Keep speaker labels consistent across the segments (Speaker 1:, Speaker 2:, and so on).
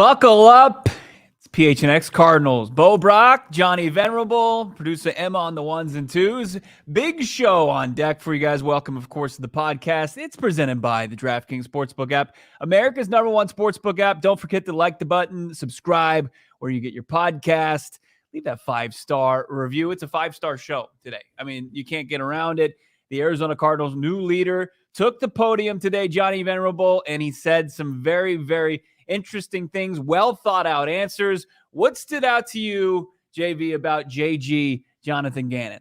Speaker 1: Buckle up. It's PHNX Cardinals. Bo Brock, Johnny Venerable, producer Emma on the ones and twos. Big show on deck for you guys. Welcome, of course, to the podcast. It's presented by the DraftKings Sportsbook app, America's #1 sportsbook app. Don't forget to like the button, subscribe where you get your podcast. Leave that 5-star review. It's a 5-star show today. I mean, you can't get around it. The Arizona Cardinals' new leader took the podium today, Johnny Venerable, and he said some very, very interesting things, well thought out answers. What stood out to you, JV, about JG Jonathan Gannon?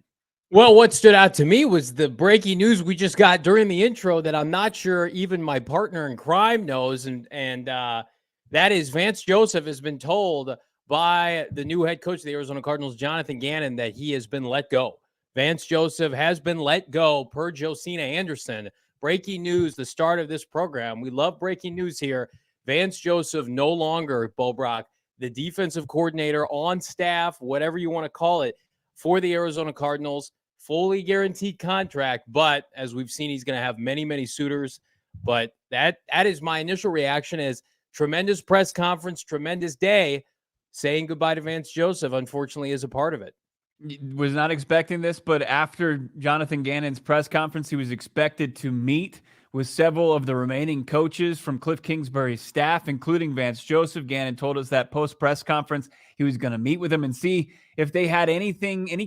Speaker 2: Well, what stood out to me was the breaking news we just got during the intro that I'm not sure even my partner in crime knows, and that is Vance Joseph has been told by the new head coach of the Arizona Cardinals, Jonathan Gannon, that he has been let go. Vance Joseph has been let go per Josina Anderson. Breaking news, the start of this program. We love breaking news here. Vance Joseph no longer, Bo Brock, the defensive coordinator on staff, whatever you want to call it, for the Arizona Cardinals. Fully guaranteed contract, but as we've seen, he's going to have many, many suitors. But that is my initial reaction is tremendous press conference, tremendous day. Saying goodbye to Vance Joseph, unfortunately, is a part of it.
Speaker 1: Was not expecting this, but after Jonathan Gannon's press conference, he was expected to meet with several of the remaining coaches from Cliff Kingsbury's staff, including Vance Joseph. Gannon told us that post-press conference, he was going to meet with them and see if they had any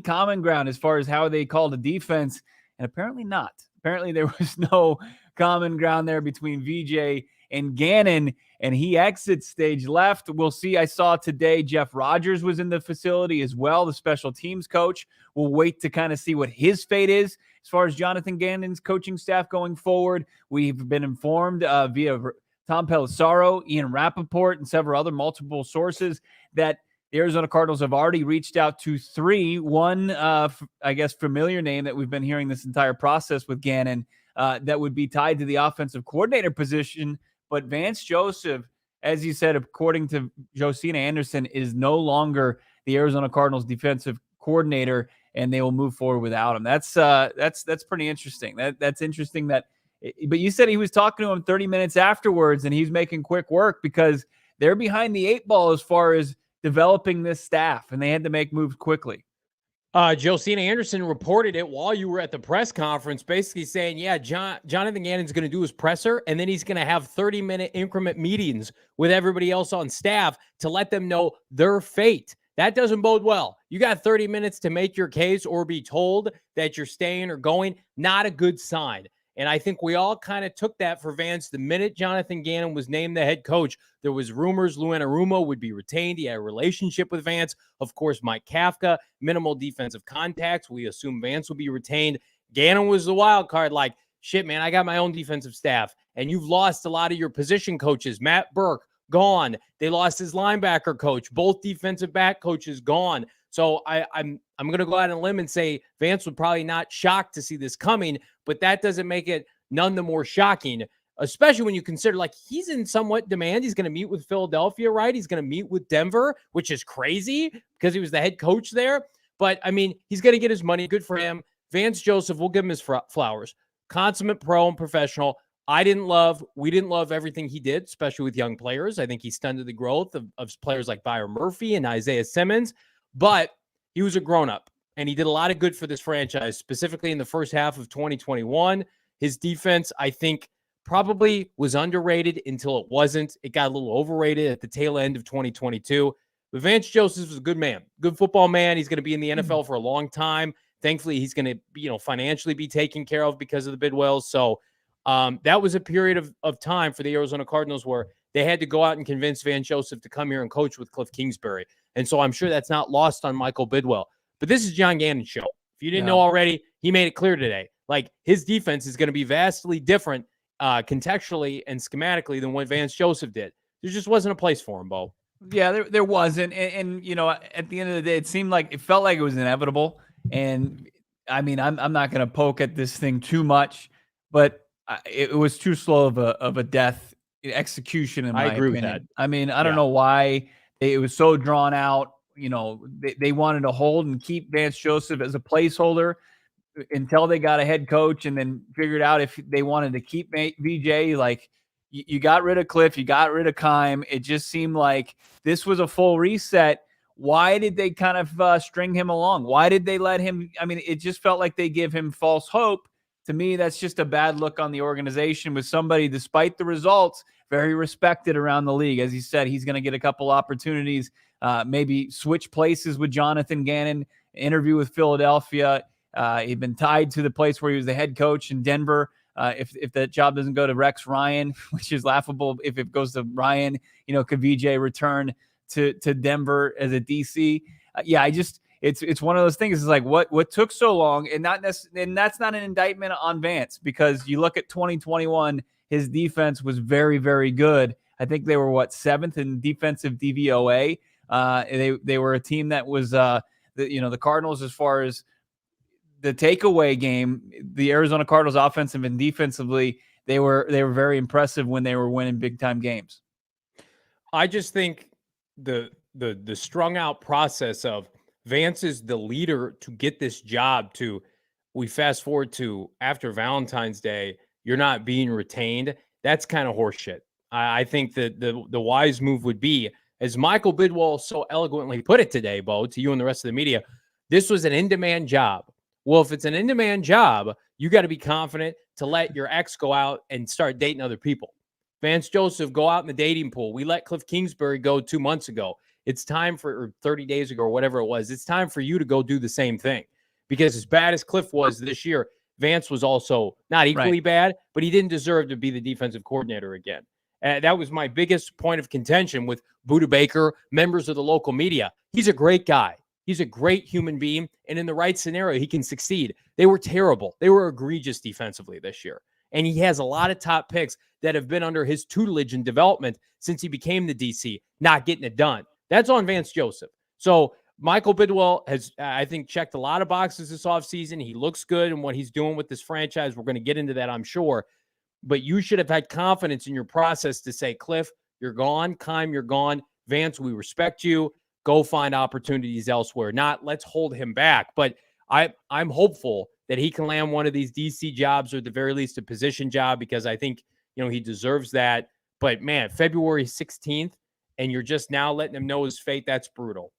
Speaker 1: common ground as far as how they called the defense, and apparently not. Apparently there was no common ground there between VJ and Gannon, and he exits stage left. We'll see. I saw today Jeff Rogers was in the facility as well, the special teams coach. We'll wait to kind of see what his fate is as far as Jonathan Gannon's coaching staff going forward. We've been informed via Tom Pelissaro, Ian Rappaport, and several other multiple sources that the Arizona Cardinals have already reached out to three. One, I guess, familiar name that we've been hearing this entire process with Gannon that would be tied to the offensive coordinator position. But Vance Joseph, as you said, according to Josina Anderson, is no longer the Arizona Cardinals defensive coordinator, and they will move forward without him. That's pretty interesting. That's interesting. But you said he was talking to him 30 minutes afterwards, and he's making quick work because they're behind the 8 ball as far as developing this staff, and they had to make moves quickly.
Speaker 2: Josina Anderson reported it while you were at the press conference, basically saying, yeah, Jonathan Gannon's going to do his presser, and then he's going to have 30-minute increment meetings with everybody else on staff to let them know their fate. That doesn't bode well. You got 30 minutes to make your case or be told that you're staying or going. Not a good sign. And I think we all kind of took that for Vance. The minute Jonathan Gannon was named the head coach, there was rumors Lou Anarumo would be retained. He had a relationship with Vance. Of course, Mike Kafka, minimal defensive contacts. We assume Vance would be retained. Gannon was the wild card. Like, shit, man, I got my own defensive staff. And you've lost a lot of your position coaches. Matt Burke, gone. They lost his linebacker coach. Both defensive back coaches gone. So I'm going to go out on a limb and say Vance would probably not shocked to see this coming, but that doesn't make it none the more shocking, especially when you consider like he's in somewhat demand. He's going to meet with Philadelphia, right? He's going to meet with Denver, which is crazy because he was the head coach there. But I mean, he's going to get his money. Good for him. Vance Joseph, we'll give him his flowers. Consummate pro and professional. We didn't love everything he did, especially with young players. I think he stunted the growth of players like Byron Murphy and Isaiah Simmons. But he was a grown-up, and he did a lot of good for this franchise, specifically in the first half of 2021. His defense, I think, probably was underrated until it wasn't. It got a little overrated at the tail end of 2022. But Vance Joseph is a good man, good football man. He's going to be in the NFL for a long time. Thankfully, he's going to, financially be taken care of because of the Bidwells. So that was a period of time for the Arizona Cardinals where they had to go out and convince Vance Joseph to come here and coach with Cliff Kingsbury. And so I'm sure that's not lost on Michael Bidwell. But this is John Gannon's show. If you didn't know already, he made it clear today. Like, his defense is going to be vastly different contextually and schematically than what Vance Joseph did. There just wasn't a place for him, Bo.
Speaker 1: Yeah, there wasn't. And at the end of the day, it felt like it was inevitable. And I mean, I'm not going to poke at this thing too much, but it was too slow of a death execution in my opinion.
Speaker 2: I agree with that.
Speaker 1: I mean, I don't know why it was so drawn out. They wanted to hold and keep Vance Joseph as a placeholder until they got a head coach and then figured out if they wanted to keep VJ. Like, you got rid of Cliff, you got rid of Keim. It just seemed like this was a full reset. Why did they kind of string him along? Why did they let him? I mean, it just felt like they give him false hope. To me, that's just a bad look on the organization with somebody, despite the results, very respected around the league. As he said, he's going to get a couple opportunities, maybe switch places with Jonathan Gannon, interview with Philadelphia. He'd been tied to the place where he was the head coach in Denver. If that job doesn't go to Rex Ryan, which is laughable, if it goes to Ryan, could VJ return to Denver as a DC? It's one of those things. It's like what took so long, and that's not an indictment on Vance, because you look at 2021, his defense was very, very good. I think they were 7th in defensive DVOA. They were a team that was the Cardinals, as far as the takeaway game, the Arizona Cardinals offensive and defensively, they were very impressive when they were winning big time games.
Speaker 2: I just think the strung out process of Vance is the leader to get this job to, we fast forward to after Valentine's Day, you're not being retained. That's kind of horseshit. I think that the wise move would be, as Michael Bidwell so eloquently put it today, Bo, to you and the rest of the media, this was an in-demand job. Well, if it's an in-demand job, you got to be confident to let your ex go out and start dating other people. Vance Joseph, go out in the dating pool. We let Cliff Kingsbury go 2 months ago. It's time or 30 days ago, or whatever it was. It's time for you to go do the same thing. Because as bad as Cliff was this year, Vance was also not equally bad, but he didn't deserve to be the defensive coordinator again. That was my biggest point of contention with Budda Baker, members of the local media. He's a great guy. He's a great human being, and in the right scenario, he can succeed. They were terrible. They were egregious defensively this year. And he has a lot of top picks that have been under his tutelage and development since he became the DC, not getting it done. That's on Vance Joseph. So Michael Bidwell has, I think, checked a lot of boxes this offseason. He looks good in what he's doing with this franchise. We're going to get into that, I'm sure. But you should have had confidence in your process to say, Cliff, you're gone. Keim, you're gone. Vance, we respect you. Go find opportunities elsewhere. Not let's hold him back. But I'm hopeful that he can land one of these DC jobs, or at the very least a position job, because I think, he deserves that. But man, February 16th, and you're just now letting him know his fate. That's brutal.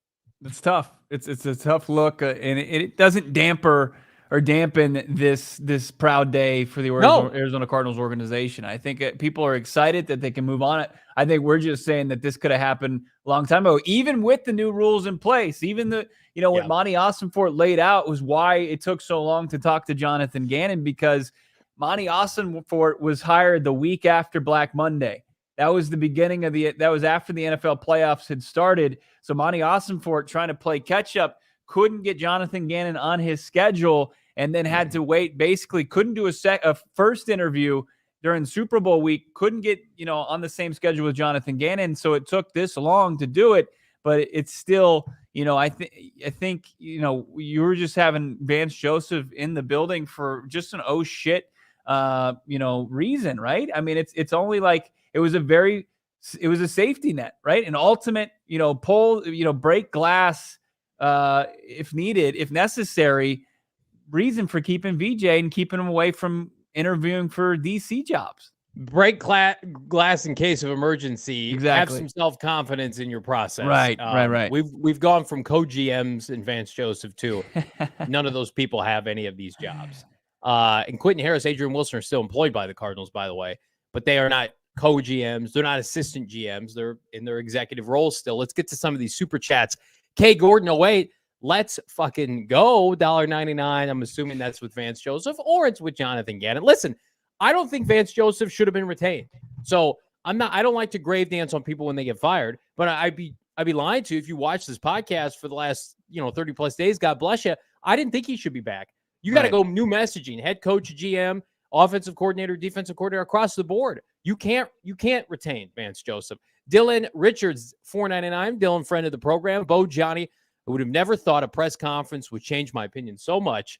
Speaker 1: It's tough. It's a tough look, and it doesn't dampen this proud day for the Arizona Cardinals organization. I think people are excited that they can move on it. I think we're just saying that this could have happened a long time ago, even with the new rules in place. Even what Monty Ossenfort laid out was why it took so long to talk to Jonathan Gannon, because Monty Ossenfort was hired the week after Black Monday. That was the beginning that was after the NFL playoffs had started. So Monty Ossenfort, trying to play catch up, couldn't get Jonathan Gannon on his schedule, and then had to wait. Basically, couldn't do a first interview during Super Bowl week. Couldn't get on the same schedule with Jonathan Gannon. So it took this long to do it. But it's still, I think you were just having Vance Joseph in the building for just an oh shit, reason, right? I mean, it's only like it was a safety net, right? An ultimate, pull, break glass if needed, if necessary, reason for keeping VJ and keeping him away from interviewing for DC jobs.
Speaker 2: Break glass in case of emergency.
Speaker 1: Exactly.
Speaker 2: Have some self-confidence in your process.
Speaker 1: Right.
Speaker 2: We've gone from co-GMs and Vance Joseph to none of those people have any of these jobs. And Quentin Harris, Adrian Wilson are still employed by the Cardinals, by the way, but they are not co-GMs. They're not assistant GMs. They're in their executive roles still. Let's get to some of these super chats. K. Gordon, let's fucking go. $1.99. I'm assuming that's with Vance Joseph, or it's with Jonathan Gannon. Listen, I don't think Vance Joseph should have been retained. So I don't like to grave dance on people when they get fired, but I'd be lying to you if you watch this podcast for the last 30 plus days. God bless you. I didn't think he should be back. You got to go new messaging, head coach, GM, offensive coordinator, defensive coordinator, across the board. You can't retain Vance Joseph. Dylan Richards, $4.99. Dylan, friend of the program. Bo, Johnny, I would have never thought a press conference would change my opinion so much.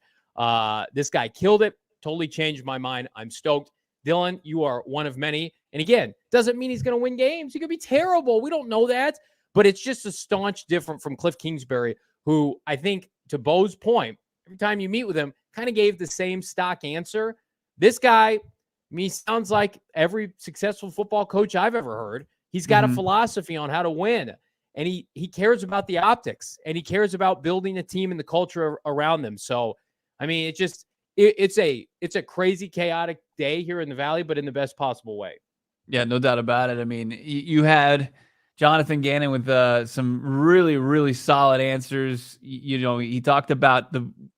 Speaker 2: This guy killed it. Totally changed my mind. I'm stoked. Dylan, you are one of many. And again, doesn't mean he's going to win games. He could be terrible. We don't know that. But it's just a staunch different from Cliff Kingsbury, who I think, to Bo's point, every time you meet with him, kind of gave the same stock answer. This guy I mean, he sounds like every successful football coach I've ever heard. He's got a philosophy on how to win, and he cares about the optics, and he cares about building a team and the culture around them. So, I mean, it's a crazy, chaotic day here in the Valley, but in the best possible way.
Speaker 1: Yeah, no doubt about it. I mean, you had Jonathan Gannon with some really, really solid answers. You know, he talked about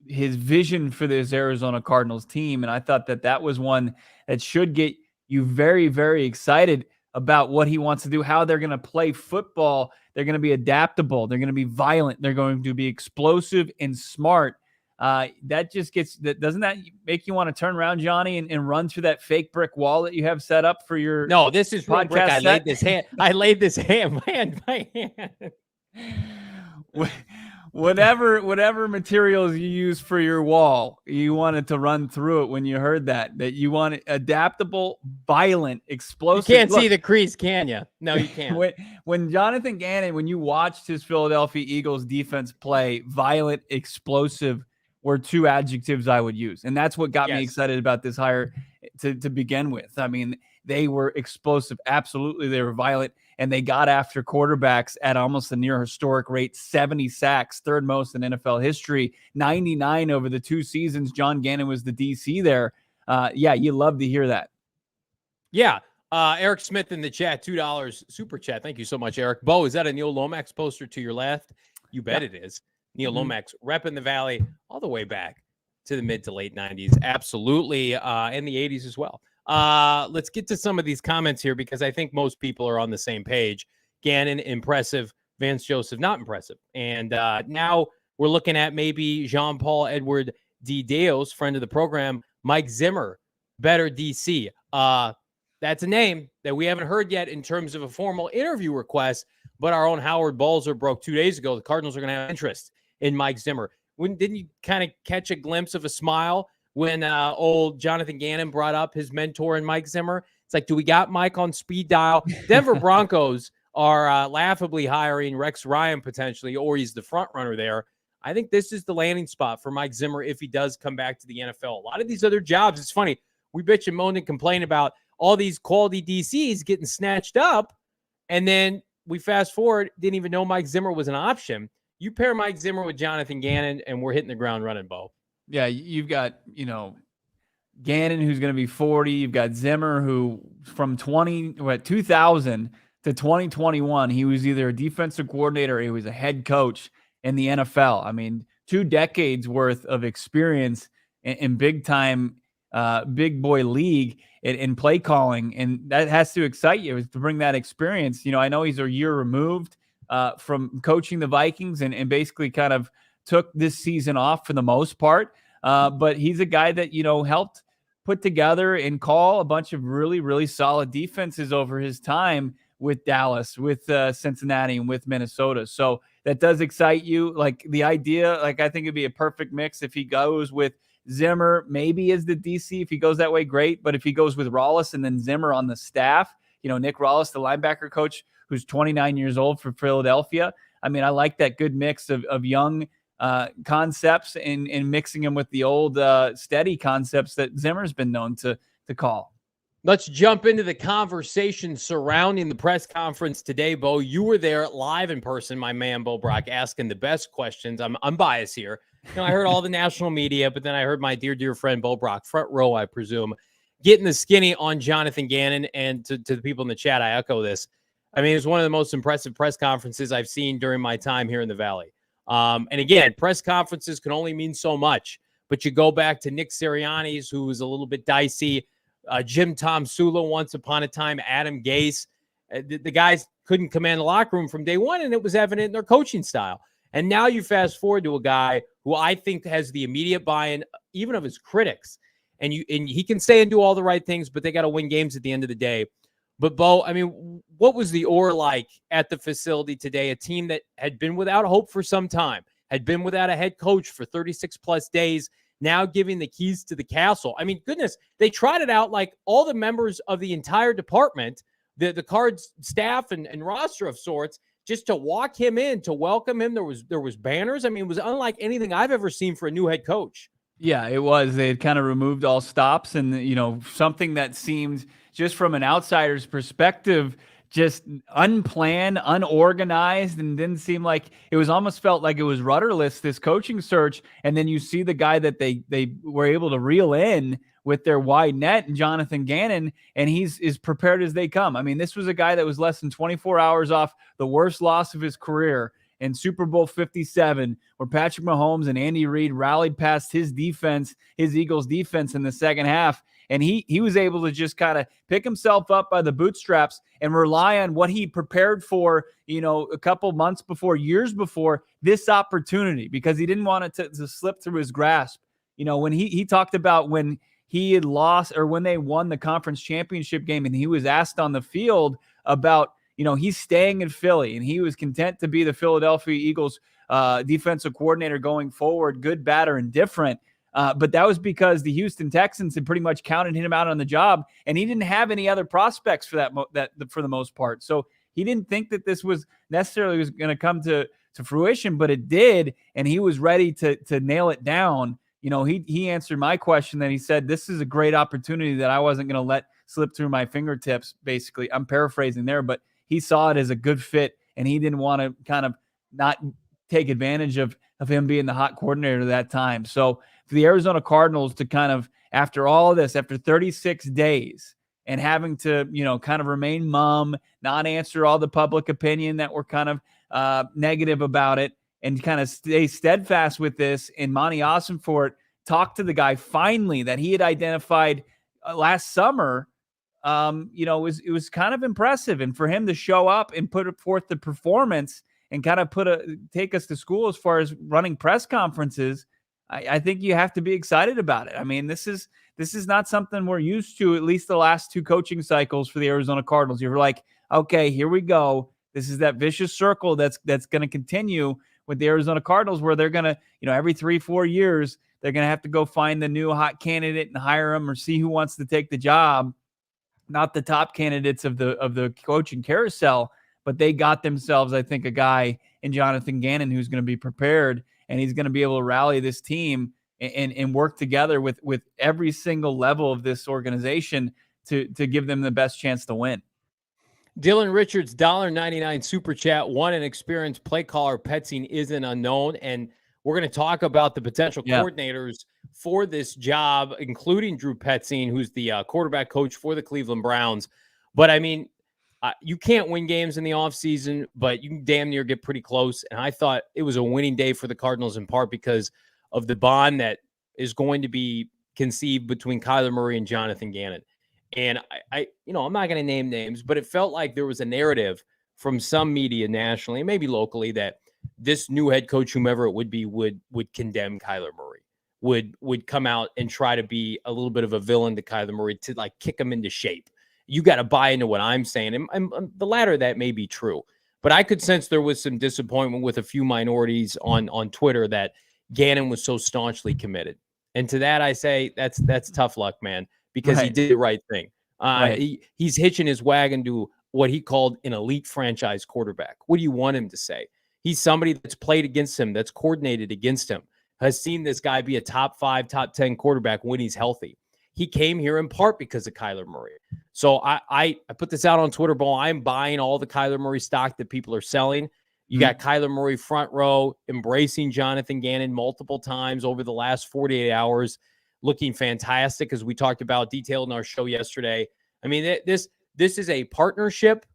Speaker 1: his vision for this Arizona Cardinals team, and I thought that was one that should get you very, very excited about what he wants to do, how they're going to play football. They're going to be adaptable. They're going to be violent. They're going to be explosive and smart. Doesn't that make you want to turn around, Johnny, and run through that fake brick wall that you have set up for your
Speaker 2: No, this is real brick.
Speaker 1: podcast set?
Speaker 2: I laid this hand by hand.
Speaker 1: Whatever materials you use for your wall, you wanted to run through it when you heard that you want it adaptable, violent, explosive.
Speaker 2: You can't see the crease, can you? No, you can't.
Speaker 1: When Jonathan Gannon, when you watched his Philadelphia Eagles defense play, violent, explosive were two adjectives I would use. And that's what got me excited about this hire to begin with. I mean, they were explosive. Absolutely. They were violent, and they got after quarterbacks at almost a near historic rate, 70 sacks, third most in NFL history, 99 over the 2 seasons. John Gannon was the DC there. Yeah, you love to hear that.
Speaker 2: Yeah. Eric Smith in the chat, $2 super chat. Thank you so much, Eric. Bo, is that a Neil Lomax poster to your left? You bet it is. Neil Lomax repping the Valley all the way back to the mid to late 90s. Absolutely. And the 80s as well. Let's get to some of these comments here because I think most people are on the same page. Gannon, impressive. Vance Joseph, not impressive. And now we're looking at maybe Jean-Paul Edward D. Deos, friend of the program, Mike Zimmer, better DC. That's a name that we haven't heard yet in terms of a formal interview request, but our own Howard Balzer broke 2 days ago. The Cardinals are going to have interest in Mike Zimmer. Didn't you kind of catch a glimpse of a smile when old Jonathan Gannon brought up his mentor and Mike Zimmer? It's like, do we got Mike on speed dial? Denver Broncos are laughably hiring Rex Ryan potentially, or he's the front runner there. I think this is the landing spot for Mike Zimmer if he does come back to the NFL. A lot of these other jobs, it's funny. We bitch and moan and complain about all these quality DCs getting snatched up, and then we fast forward, didn't even know Mike Zimmer was an option. You pair Mike Zimmer with Jonathan Gannon, and we're hitting the ground running, Bo.
Speaker 1: Yeah, you've got, Gannon, who's going to be 40. You've got Zimmer, who from 2000 to 2021, he was either a defensive coordinator or he was a head coach in the NFL. I mean, 2 decades worth of experience in big-time, big boy league in play calling, and that has to excite you to bring that experience. I know he's a year removed from coaching the Vikings and basically kind of took this season off for the most part. But he's a guy that, helped put together and call a bunch of really, really solid defenses over his time with Dallas, with Cincinnati, and with Minnesota. So that does excite you. Like the idea, I think it'd be a perfect mix if he goes with Zimmer, maybe as the DC. If he goes that way, great. But if he goes with Rollis and then Zimmer on the staff, Nick Rollis, the linebacker coach, who's 29 years old for Philadelphia. I mean, I like that good mix of young concepts and mixing them with the old steady concepts that Zimmer's been known to call.
Speaker 2: Let's jump into the conversation surrounding the press conference today, Bo. You were there live in person, my man, Bo Brock, asking the best questions. I'm biased here. I heard all the national media, but then I heard my dear friend, Bo Brock, front row, I presume, getting the skinny on Jonathan Gannon. And to the people in the chat, I echo this. I mean, it was one of the most impressive press conferences I've seen during my time here in the Valley. And again, press conferences can only mean so much, but you go back to Nick Sirianni's, who was a little bit dicey, Jim Tom Sula once upon a time, Adam Gase. The guys couldn't command the locker room from day one, and it was evident in their coaching style. And now you fast forward to a guy who I think has the immediate buy-in, even of his critics. And he can say and do all the right things, but they got to win games at the end of the day. But, Bo, I mean, what was the aura like at the facility today? A team that had been without hope for some time, had been without a head coach for 36-plus days, now giving the keys to the castle. I mean, goodness, they trotted out like all the members of the entire department, the Cards staff and roster of sorts, just to walk him in, to welcome him. There was banners. I mean, it was unlike anything I've ever seen for a new head coach.
Speaker 1: Yeah, it was. They had kind of removed all stops, and something that seemed, just from an outsider's perspective, just unplanned, unorganized, and didn't seem like it was, almost felt like it was rudderless, this coaching search. And then you see the guy that they were able to reel in with their wide net, and Jonathan Gannon, and he's as prepared as they come. I mean, this was a guy that was less than 24 hours off the worst loss of his career in Super Bowl 57, where Patrick Mahomes and Andy Reid rallied past his defense, his Eagles defense, in the second half. And he was able to just kind of pick himself up by the bootstraps and rely on what he prepared for, a couple months before, years before, this opportunity, because he didn't want it to slip through his grasp. When he talked about when he had lost, or when they won the conference championship game, and he was asked on the field about, he's staying in Philly, and he was content to be the Philadelphia Eagles defensive coordinator going forward, good, bad, or indifferent. But that was because the Houston Texans had pretty much counted him out on the job, and he didn't have any other prospects for that for the most part. So he didn't think that this was necessarily was going to come to fruition, but it did, and he was ready to nail it down. He answered my question that he said, this is a great opportunity that I wasn't going to let slip through my fingertips. Basically, I'm paraphrasing there, but he saw it as a good fit, and he didn't want to kind of not take advantage of him being the hot coordinator at that time. So for the Arizona Cardinals to kind of, after all of this, after 36 days, and having to, kind of remain mum, not answer all the public opinion that were kind of negative about it, and kind of stay steadfast with this, and Monty Ossenfort talked to the guy finally that he had identified last summer. It was kind of impressive. And for him to show up and put forth the performance and kind of take us to school as far as running press conferences, I think you have to be excited about it. I mean, this is not something we're used to, at least the last two coaching cycles for the Arizona Cardinals. You're like, okay, here we go. This is that vicious circle that's going to continue with the Arizona Cardinals, where they're going to, every 3-4 years, they're going to have to go find the new hot candidate and hire him, or see who wants to take the job. Not the top candidates of the coaching carousel, but they got themselves, I think, a guy in Jonathan Gannon who's going to be prepared, and he's going to be able to rally this team and work together with every single level of this organization to give them the best chance to win.
Speaker 2: Dylan Richards, $1.99 super chat. One, an experienced play caller, Petzing isn't unknown. And we're going to talk about the potential coordinators for this job, including Drew Petzing, who's the quarterback coach for the Cleveland Browns. But I mean, you can't win games in the offseason, but you can damn near get pretty close. And I thought it was a winning day for the Cardinals, in part because of the bond that is going to be conceived between Kyler Murray and Jonathan Gannon. And I'm not going to name names, but it felt like there was a narrative from some media nationally, and maybe locally, that this new head coach, whomever it would be, would condemn Kyler Murray, would come out and try to be a little bit of a villain to Kyler Murray, to like kick him into shape. You got to buy into what I'm saying. And the latter of that may be true, but I could sense there was some disappointment with a few minorities on Twitter that Gannon was so staunchly committed. And to that, I say that's tough luck, man, because he did the right thing. He's hitching his wagon to what he called an elite franchise quarterback. What do you want him to say? He's somebody that's played against him, that's coordinated against him, has seen this guy be a top 5, top 10 quarterback when he's healthy. He came here in part because of Kyler Murray. So I put this out on Twitter, Bo. I'm buying all the Kyler Murray stock that people are selling. You got Kyler Murray front row, embracing Jonathan Gannon multiple times over the last 48 hours, looking fantastic, as we talked about detailed in our show yesterday. I mean, this is a partnership.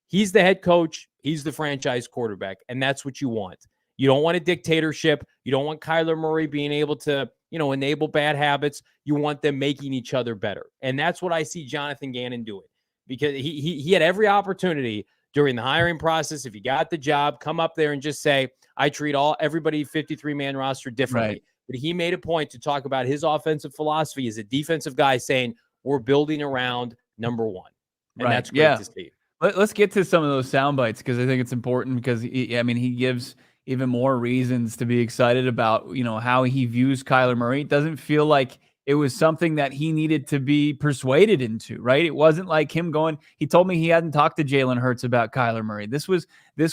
Speaker 2: He's the head coach. He's the franchise quarterback, and that's what you want. You don't want a dictatorship. You don't want Kyler Murray being able to, enable bad habits. You want them making each other better. And that's what I see Jonathan Gannon doing, because he had every opportunity during the hiring process. If you got the job, come up there and just say, I treat everybody 53-man roster differently. Right. But he made a point to talk about his offensive philosophy as a defensive guy, saying we're building around number one. And that's great to see.
Speaker 1: Let's get to some of those sound bites, because I think it's important, because he gives even more reasons to be excited about, how he views Kyler Murray. It doesn't feel like it was something that he needed to be persuaded into, right? It wasn't like him he told me he hadn't talked to Jalen Hurts about Kyler Murray. This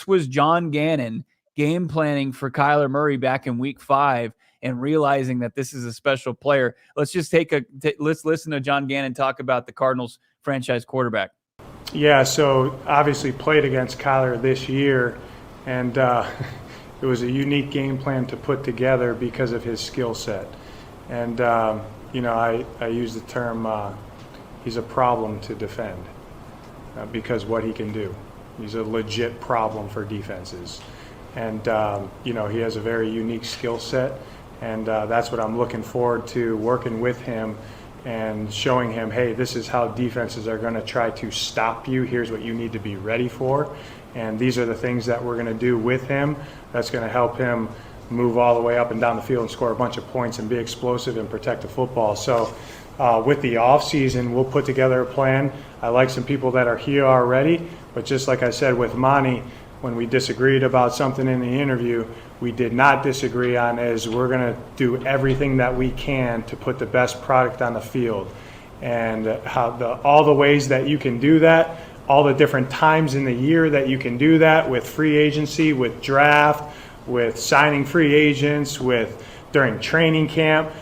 Speaker 1: was John Gannon game planning for Kyler Murray back in week 5 and realizing that this is a special player. Let's just let's listen to John Gannon talk about the Cardinals franchise quarterback.
Speaker 3: Yeah, so obviously played against Kyler this year, and it was a unique game plan to put together because of his skill set. And, I use the term he's a problem to defend because what he can do. He's a legit problem for defenses. And, he has a very unique skill set, and that's what I'm looking forward to, working with him and showing him, hey, this is how defenses are going to try to stop you. Here's what you need to be ready for. And these are the things that we're going to do with him that's going to help him move all the way up and down the field and score a bunch of points and be explosive and protect the football. So with the offseason, we'll put together a plan. I like some people that are here already, but just like I said with Monty, when we disagreed about something in the interview, we did not disagree on is we're going to do everything that we can to put the best product on the field. And all the ways that you can do that, all the different times in the year that you can do that with free agency, with draft, with signing free agents, with during training camp,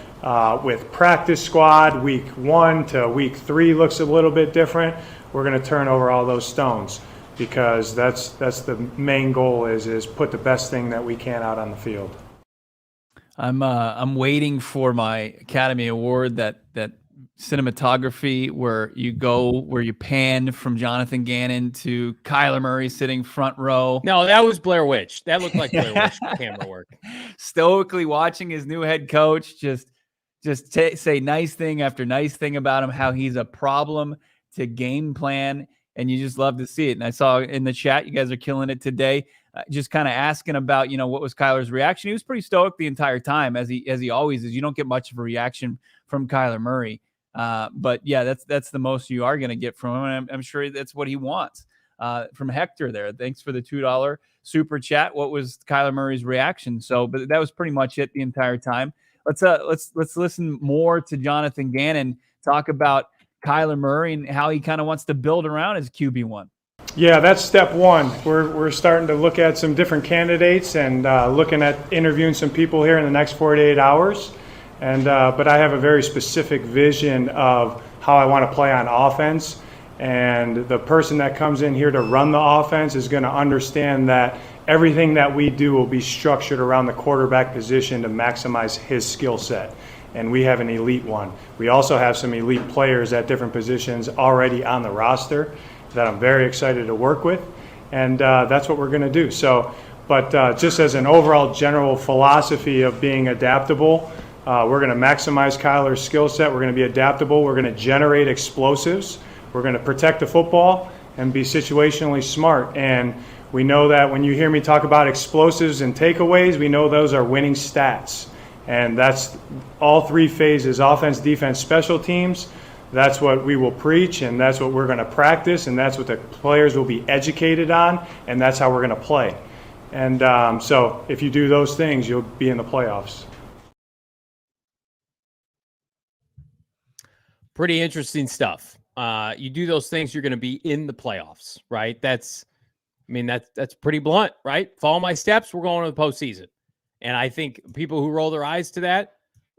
Speaker 3: with practice squad, week 1 to week 3 looks a little bit different. We're going to turn over all those stones because that's the main goal is put the best thing that we can out on the field.
Speaker 1: I'm waiting for my Academy Award, that cinematography where you pan from Jonathan Gannon to Kyler Murray sitting front row.
Speaker 2: No, that was Blair Witch. That looked like Blair Witch camera work.
Speaker 1: Stoically watching his new head coach just say nice thing after nice thing about him, how he's a problem to game plan, and you just love to see it. And I saw in the chat, you guys are killing it today. Just kind of asking about, what was Kyler's reaction. He was pretty stoic the entire time, as he always is. You don't get much of a reaction from Kyler Murray. But yeah, that's the most you are going to get from him. And I'm sure that's what he wants. From Hector there. Thanks for the $2 super chat. What was Kyler Murray's reaction? But that was pretty much it the entire time. Let's listen more to Jonathan Gannon talk about Kyler Murray and how he kind of wants to build around his QB1.
Speaker 3: Yeah, that's step one. We're starting to look at some different candidates and looking at interviewing some people here in the next 48 hours. And but I have a very specific vision of how I want to play on offense. And the person that comes in here to run the offense is going to understand that everything that we do will be structured around the quarterback position to maximize his skill set. And we have an elite one. We also have some elite players at different positions already on the roster that I'm very excited to work with. And that's what we're going to do. But just as an overall general philosophy of being adaptable, we're going to maximize Kyler's skill set. We're going to be adaptable. We're going to generate explosives. We're going to protect the football and be situationally smart. And we know that when you hear me talk about explosives and takeaways, we know those are winning stats. And that's all 3 phases: offense, defense, special teams. That's what we will preach, and that's what we're going to practice, and that's what the players will be educated on, and that's how we're going to play. And so if you do those things, you'll be in the playoffs.
Speaker 2: Pretty interesting stuff. You do those things, you're going to be in the playoffs, right? That's pretty blunt, right? Follow my steps, we're going to the postseason. And I think people who roll their eyes to that,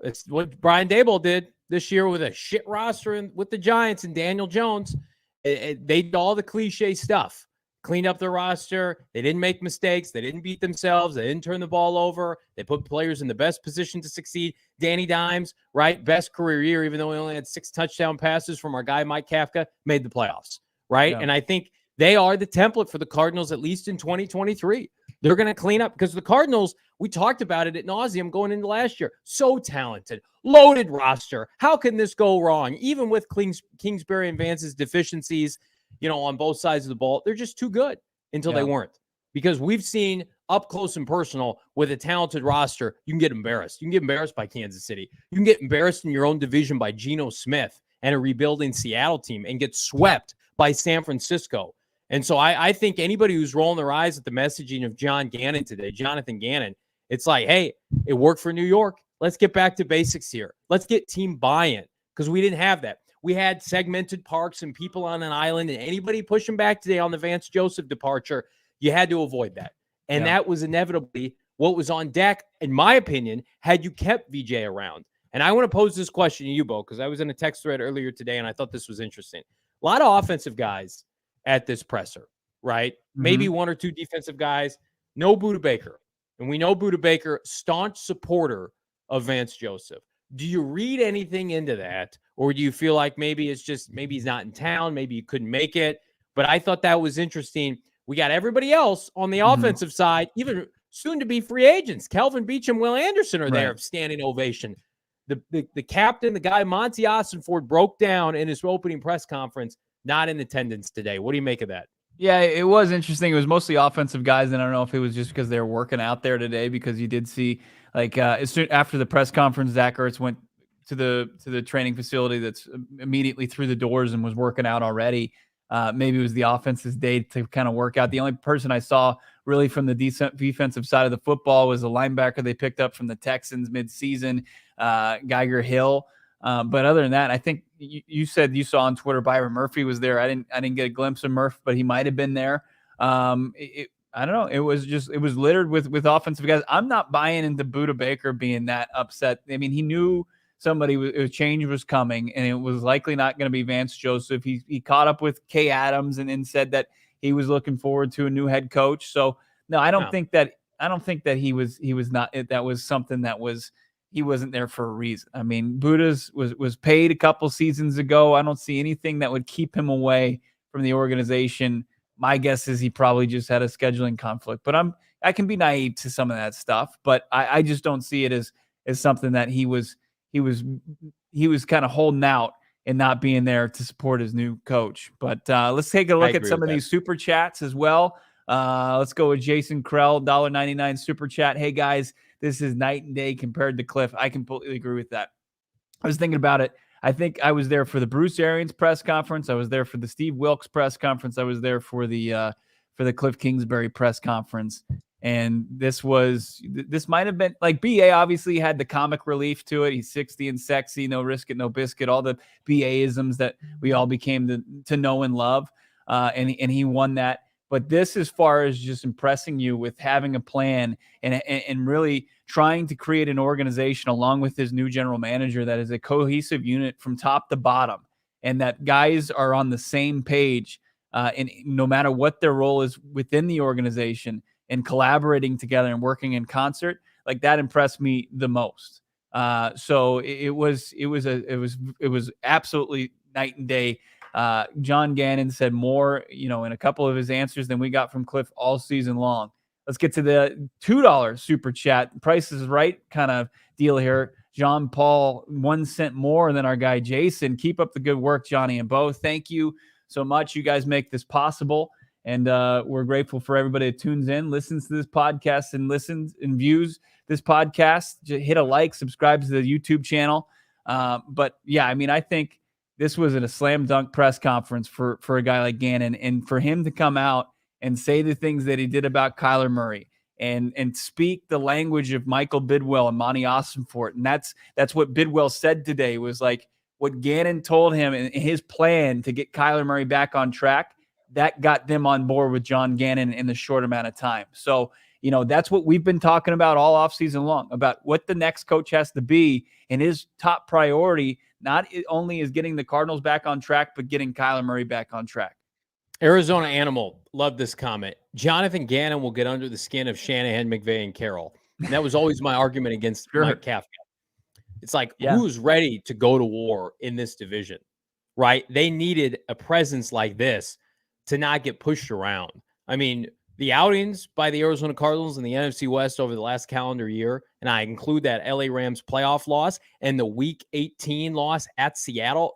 Speaker 2: it's what Brian Daboll did this year with a shit roster with the Giants and Daniel Jones. They did all the cliche stuff. Cleaned up their roster. They didn't make mistakes. They didn't beat themselves. They didn't turn the ball over. They put players in the best position to succeed. Danny Dimes, right? Best career year, even though he only had 6 touchdown passes from our guy Mike Kafka, made the playoffs, right? Yeah. And I think they are the template for the Cardinals, at least in 2023. They're going to clean up because the Cardinals, we talked about it at nauseum going into last year. So talented, loaded roster. How can this go wrong? Even with Kingsbury and Vance's deficiencies, on both sides of the ball, they're just too good until they weren't. Because we've seen up close and personal with a talented roster, you can get embarrassed. You can get embarrassed by Kansas City. You can get embarrassed in your own division by Geno Smith and a rebuilding Seattle team and get swept by San Francisco. And so I think anybody who's rolling their eyes at the messaging of John Gannon today, Jonathan Gannon, it's like, hey, it worked for New York. Let's get back to basics here. Let's get team buy-in because we didn't have that. We had segmented parks and people on an island, and anybody pushing back today on the Vance Joseph departure, you had to avoid that. And
Speaker 1: Yeah.
Speaker 2: that was inevitably what was on deck, in my opinion, had you kept VJ around. And I want to pose this question to you, Bo, because I was in a text thread earlier today, and I thought this was interesting. A lot of offensive guys at this presser, right? Maybe one or two defensive guys. No Budda Baker. And we know Budda Baker, staunch supporter of Vance Joseph. Do you read anything into that? Or do you feel like maybe it's just, maybe he's not in town, maybe he couldn't make it? But I thought that was interesting. We got everybody else on the offensive side, even soon to be free agents. Kelvin Beachum, Will Anderson are there, standing ovation. The captain, the guy Monty Ossenford, broke down in his opening press conference, not in attendance today. What do you make of that?
Speaker 1: Yeah, it was interesting. It was mostly offensive guys, and I don't know if it was just because they were working out there today, because you did see, like, as soon after the press conference, Zach Ertz went to the training facility that's immediately through the doors and was working out already. Maybe it was the offense's day to kind of work out. The only person I saw really from the defensive side of the football was a linebacker they picked up from the Texans mid-season, Geiger Hill. But other than that, I think you said you saw on Twitter Byron Murphy was there. I didn't get a glimpse of Murph, but he might have been there. I don't know. It was littered with offensive guys. I'm not buying into Budda Baker being that upset. I mean, he knew a change was coming, and it was likely not going to be Vance Joseph. He caught up with Kay Adams and said that he was looking forward to a new head coach. So no, I don't think that he was not. That was something that was. He wasn't there for a reason. I mean, Budda's was paid a couple seasons ago. I don't see anything that would keep him away from the organization. My guess is he probably just had a scheduling conflict. But I can be naive to some of that stuff. But I just don't see it as something that he was kind of holding out and not being there to support his new coach. But let's take a look at some of these super chats as well. Let's go with Jason Krell, $1.99 super chat. Hey guys, this is night and day compared to Cliff. I completely agree with that. I was thinking about it. I think I was there for the Bruce Arians press conference. I was there for the Steve Wilkes press conference. I was there for the Cliff Kingsbury press conference. And this might have been like BA obviously had the comic relief to it. He's 60 and sexy, no risk it, no biscuit, all the BA-isms that we all became to know and love. And he won that. But this, as far as just impressing you with having a plan and really trying to create an organization along with his new general manager that is a cohesive unit from top to bottom, and that guys are on the same page, and no matter what their role is within the organization, and collaborating together and working in concert, like that impressed me the most. So it was absolutely night and day. John Gannon said more, in a couple of his answers than we got from Cliff all season long. Let's get to the $2 super chat. Price is right kind of deal here. John Paul, 1 cent more than our guy Jason. Keep up the good work, Johnny and Bo. Thank you so much. You guys make this possible. And we're grateful for everybody that tunes in, listens to this podcast, and listens and views this podcast. Just hit a like, subscribe to the YouTube channel. But yeah, I mean, I think this was a slam dunk press conference for a guy like Gannon, and for him to come out and say the things that he did about Kyler Murray and speak the language of Michael Bidwell and Monty Ossenfort. And that's what Bidwell said today, was like what Gannon told him in his plan to get Kyler Murray back on track. That got them on board with John Gannon in the short amount of time. So, that's what we've been talking about all offseason long, about what the next coach has to be. And his top priority not only is getting the Cardinals back on track, but getting Kyler Murray back on track.
Speaker 2: Arizona Animal, love this comment. Jonathan Gannon will get under the skin of Shanahan, McVay, and Carroll. And that was always my argument against Mike Kafka. It's like, who's ready to go to war in this division, right? They needed a presence like this to not get pushed around. I mean, the outings by the Arizona Cardinals in the NFC West over the last calendar year, and I include that LA Rams playoff loss and the Week 18 loss at Seattle,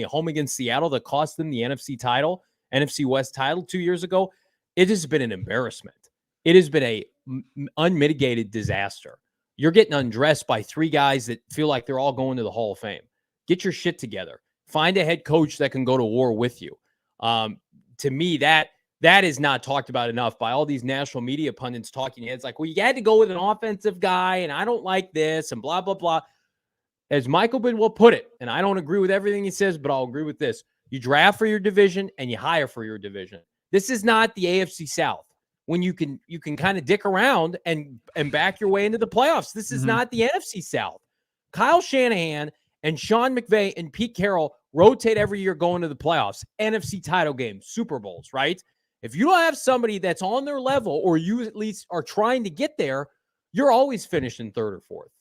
Speaker 2: home against Seattle that cost them the NFC West title 2 years ago. It has been an embarrassment. It has been a unmitigated disaster. You're getting undressed by 3 guys that feel like they're all going to the Hall of Fame. Get your shit together. Find a head coach that can go to war with you. To me, that is not talked about enough by all these national media pundits talking heads like, well, you had to go with an offensive guy, and I don't like this, and blah, blah, blah. As Michael Bidwell put it, and I don't agree with everything he says, but I'll agree with this. You draft for your division, and you hire for your division. This is not the AFC South, when you can kind of dick around and back your way into the playoffs. This is not the NFC South. Kyle Shanahan and Sean McVay and Pete Carroll rotate every year going to the playoffs, NFC title games, Super Bowls, right? If you don't have somebody that's on their level, or you at least are trying to get there, you're always finishing third or fourth.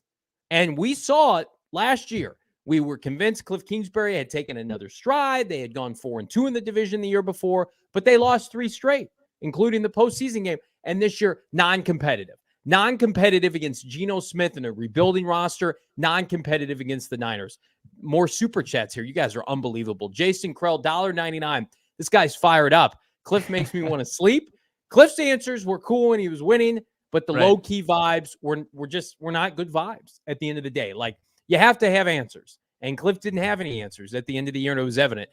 Speaker 2: And we saw it last year. We were convinced Cliff Kingsbury had taken another stride. They had gone 4-2 in the division the year before, but they lost 3 straight, including the postseason game. And this year, non-competitive. Non-competitive against Geno Smith and a rebuilding roster. Non-competitive against the Niners. More super chats here. You guys are unbelievable. Jason Krell, $1.99. This guy's fired up. Cliff makes me want to sleep. Cliff's answers were cool when he was winning, but the low-key vibes were not good vibes at the end of the day. Like, you have to have answers. And Cliff didn't have any answers at the end of the year, and it was evident.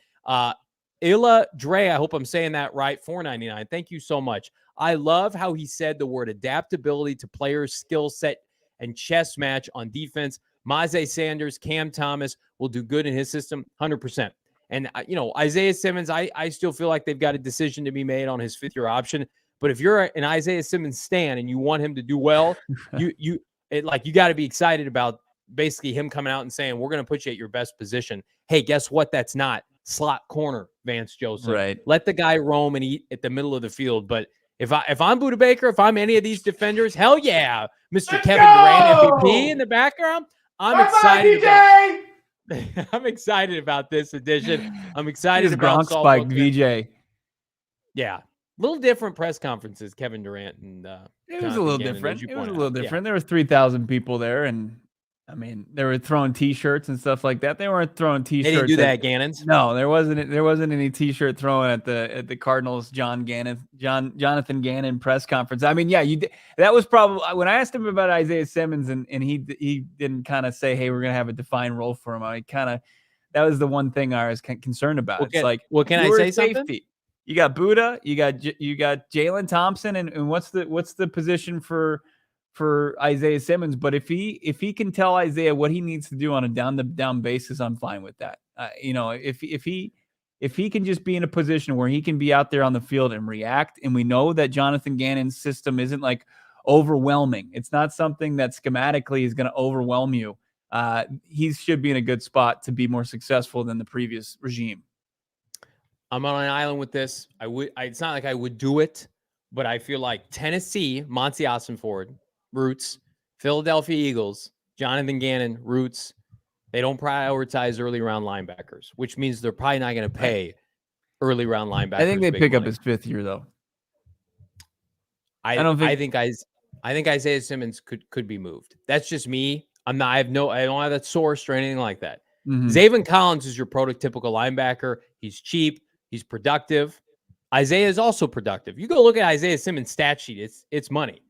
Speaker 2: Illa Dre, I hope I'm saying that right, $4.99. Thank you so much. I love how he said the word adaptability to players' skill set and chess match on defense. Maze Sanders, Cam Thomas will do good in his system, 100%. And, Isaiah Simmons, I still feel like they've got a decision to be made on his fifth-year option. But if you're an Isaiah Simmons stan and you want him to do well, you got to be excited about basically him coming out and saying, we're going to put you at your best position. Hey, guess what? That's not slot corner, Vance Joseph.
Speaker 1: Right.
Speaker 2: Let the guy roam and eat at the middle of the field. But if I'm Budda Baker, if I'm any of these defenders, hell yeah, Mr. Kevin Durant MVP in the background. I'm excited about this edition. I'm excited about
Speaker 1: Gronk spike VJ.
Speaker 2: Yeah. Little different press conferences, Kevin Durant and
Speaker 1: it was a little different. It was a little different. There were 3,000 people there, and I mean, they were throwing T-shirts and stuff like that. They weren't throwing T-shirts.
Speaker 2: They didn't do that at Gannon's.
Speaker 1: No, there wasn't any T-shirt throwing at the Cardinals Jonathan Gannon press conference. I mean, yeah, that was probably when I asked him about Isaiah Simmons, and he didn't kind of say, hey, we're gonna have a defined role for him. That was the one thing I was concerned about.
Speaker 2: It's like, well, can I say something?
Speaker 1: You got Budda, you got Jalen Thompson, and what's the position for Isaiah Simmons? But if he can tell Isaiah what he needs to do on a down basis, I'm fine with that. If he can just be in a position where he can be out there on the field and react, and we know that Jonathan Gannon's system isn't like overwhelming. It's not something that schematically is going to overwhelm you. He should be in a good spot to be more successful than the previous regime.
Speaker 2: I'm on an island with this. It's not like I would do it, but I feel like Tennessee, Monty Ossenford, roots, Philadelphia Eagles, Jonathan Gannon, roots. They don't prioritize early round linebackers, which means they're probably not going to pay early round linebackers.
Speaker 1: I think they pick up his 5th year though.
Speaker 2: I think Isaiah Simmons could be moved. That's just me. I don't have that source or anything like that.
Speaker 1: Mm-hmm.
Speaker 2: Zaven Collins is your prototypical linebacker. He's cheap. He's productive. Isaiah is also productive. You go look at Isaiah Simmons' stat sheet. It's money.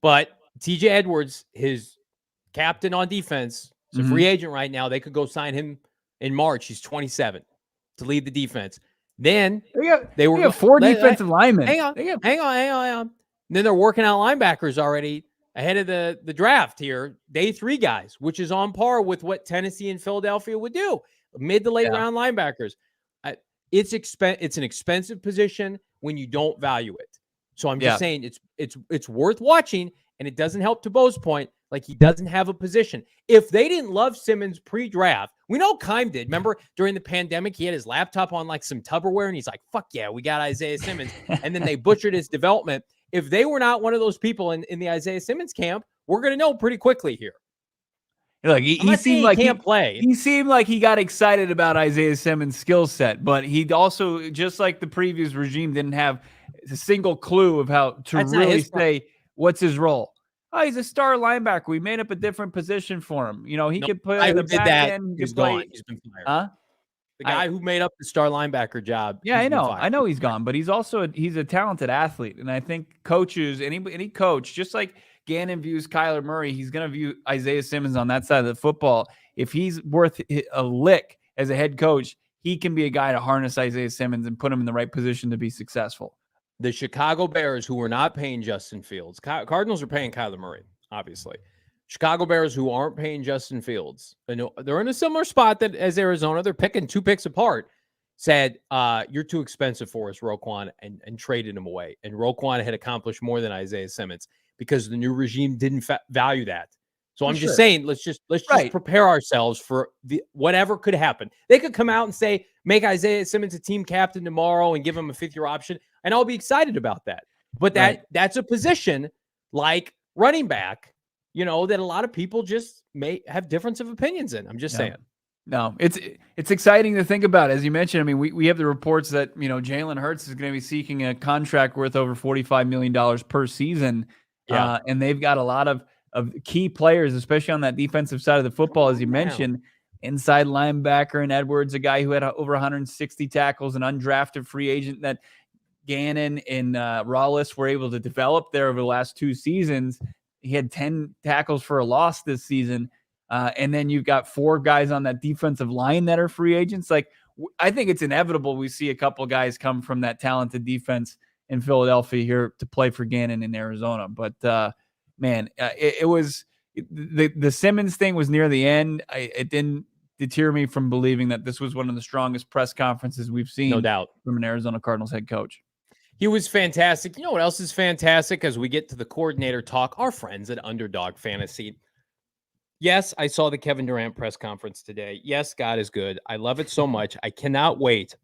Speaker 2: But TJ Edwards, his captain on defense, is a free agent right now. They could go sign him in March. He's 27 to lead the defense. Then
Speaker 1: they got 4 defensive linemen.
Speaker 2: Hang on. Then they're working out linebackers already ahead of the draft here. Day 3 guys, which is on par with what Tennessee and Philadelphia would do. Mid to late round linebackers. It's an expensive position when you don't value it. So I'm just saying it's worth watching, and it doesn't help to Bo's point. Like, he doesn't have a position. If they didn't love Simmons pre-draft, we know Keim did. Remember during the pandemic, he had his laptop on like some Tupperware, and he's like, fuck yeah, we got Isaiah Simmons. And then they butchered his development. If they were not one of those people in the Isaiah Simmons camp, we're going to know pretty quickly here.
Speaker 1: Look, he seemed like
Speaker 2: he can't play.
Speaker 1: He seemed like he got excited about Isaiah Simmons' skill set, but he also, just like the previous regime, didn't have a single clue of how to really say what's his role. Oh, he's a star linebacker. We made up a different position for him. He could play in the back end.
Speaker 2: He's gone. He's been fired.
Speaker 1: Huh?
Speaker 2: The guy who made up the star linebacker job.
Speaker 1: Yeah, I know. I know he's gone, but he's also he's a talented athlete, and I think coaches, any coach, just like Gannon views Kyler Murray, he's going to view Isaiah Simmons on that side of the football. If he's worth a lick as a head coach, he can be a guy to harness Isaiah Simmons and put him in the right position to be successful.
Speaker 2: The Chicago Bears, who were not paying Justin Fields, Cardinals are paying Kyler Murray, obviously. Chicago Bears, who aren't paying Justin Fields, they're in a similar spot as Arizona. They're picking 2 picks apart. said, you're too expensive for us, Roquan, and traded him away. And Roquan had accomplished more than Isaiah Simmons because the new regime didn't value that. So I'm just saying, let's just prepare ourselves for whatever could happen. They could come out and say, make Isaiah Simmons a team captain tomorrow and give him a 5th-year option, and I'll be excited about that. But that's a position like running back, that a lot of people just may have difference of opinions in. I'm just saying.
Speaker 1: No, it's exciting to think about. As you mentioned, I mean, we have the reports that, Jalen Hurts is going to be seeking a contract worth over $45 million per season.
Speaker 2: Yeah.
Speaker 1: And they've got a lot of key players, especially on that defensive side of the football, as you mentioned. Inside linebacker and Edwards, a guy who had over 160 tackles, an undrafted free agent that Gannon and Rawlis were able to develop there over the last 2 seasons. He had 10 tackles for a loss this season. And then you've got 4 guys on that defensive line that are free agents. Like, I think it's inevitable we see a couple guys come from that talented defense in Philadelphia here to play for Gannon in Arizona. But man, it was the Simmons thing was near the end. It didn't deter me from believing that this was one of the strongest press conferences we've seen,
Speaker 2: no doubt,
Speaker 1: from an Arizona Cardinals head coach.
Speaker 2: He was fantastic. You know what else is fantastic? As we get to the coordinator talk, our friends at Underdog Fantasy. Yes, I saw the Kevin Durant press conference today. Yes, God is good. I love it so much. I cannot wait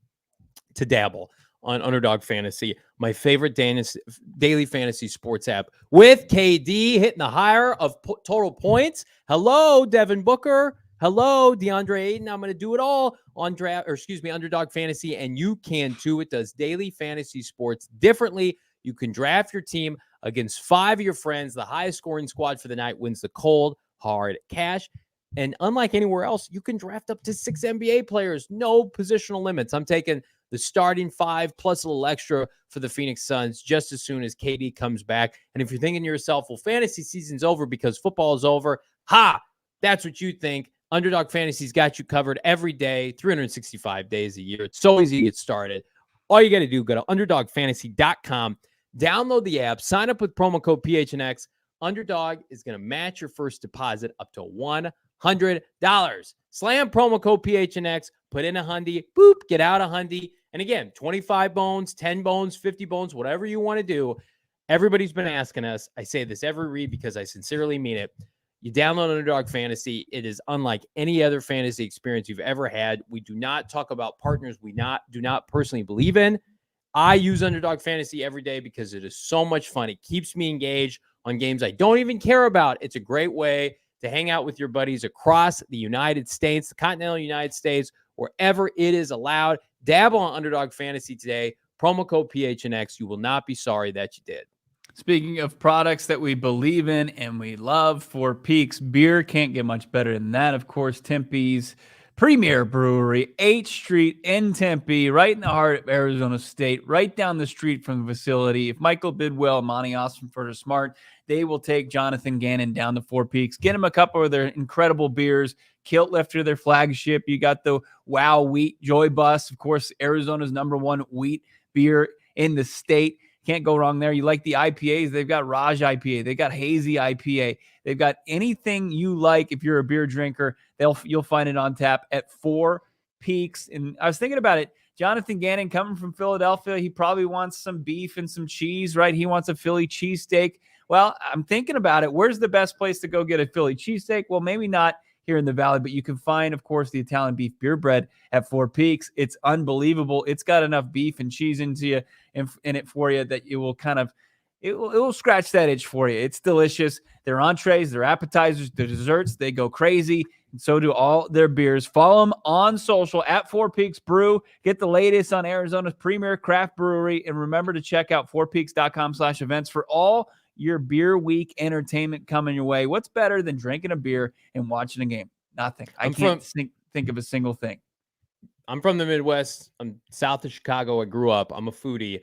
Speaker 2: to dabble on Underdog Fantasy, my favorite daily fantasy sports app, with KD hitting the higher of total points. Hello, Devin Booker. Hello, DeAndre Ayton. I'm going to do it all on Underdog Fantasy, and you can too. It does daily fantasy sports differently. You can draft your team against 5 of your friends. The highest scoring squad for the night wins the cold, hard cash. And unlike anywhere else, you can draft up to 6 NBA players. No positional limits. I'm taking the starting 5 plus a little extra for the Phoenix Suns just as soon as KD comes back. And if you're thinking to yourself, well, fantasy season's over because football is over. That's what you think. Underdog Fantasy's got you covered every day, 365 days a year. It's so easy to get started. All you got to do, go to UnderdogFantasy.com, download the app, sign up with promo code PHNX. Underdog is going to match your first deposit up to $100. Slam promo code PHNX, put in a hundy, boop, get out a hundy. And again, 25 bones, 10 bones, 50 bones, whatever you want to do. Everybody's been asking us. I say this every read because I sincerely mean it. You download Underdog Fantasy. It is unlike any other fantasy experience you've ever had. We do not talk about partners we do not personally believe in. I use Underdog Fantasy every day because it is so much fun. It keeps me engaged on games I don't even care about. It's a great way to hang out with your buddies across the United States, the continental United States, wherever it is allowed. Dabble on Underdog Fantasy today. Promo code PHNX. You will not be sorry that you did.
Speaker 1: Speaking of products that we believe in and we love, Four Peaks beer can't get much better than that. Of course, Tempe's premier brewery, 8th Street in Tempe, right in the heart of Arizona State, right down the street from the facility. If Michael Bidwell, Monty Ossenford are smart, they will take Jonathan Gannon down to Four Peaks, get him a couple of their incredible beers. Kilt Lifter, their flagship. You got the Wow Wheat Joy Bus, of course, Arizona's #1 wheat beer in the state. Can't go wrong there. You like the IPAs, they've got Raj IPA, they've got Hazy IPA, they've got anything you like. If you're a beer drinker, you'll find it on tap at Four Peaks. And I was thinking about it, Jonathan Gannon coming from Philadelphia, he probably wants some beef and some cheese, right? He wants a Philly cheesesteak. Well, I'm thinking about it. Where's the best place to go get a Philly cheesesteak? Well, maybe not here in the Valley, but you can find, of course, the Italian beef beer bread at Four Peaks. It's unbelievable. It's got enough beef and cheese in it for you that it will it will scratch that itch for you. It's delicious. Their entrees, their appetizers, their desserts, they go crazy. And so do all their beers. Follow them on social at Four Peaks Brew. Get the latest on Arizona's premier craft brewery. And remember to check out fourpeaks.com/events for all your beer week entertainment coming your way. What's better than drinking a beer and watching a game? Nothing. I can't think of a single thing.
Speaker 2: I'm from the Midwest. I'm south of Chicago. I grew up. I'm a foodie.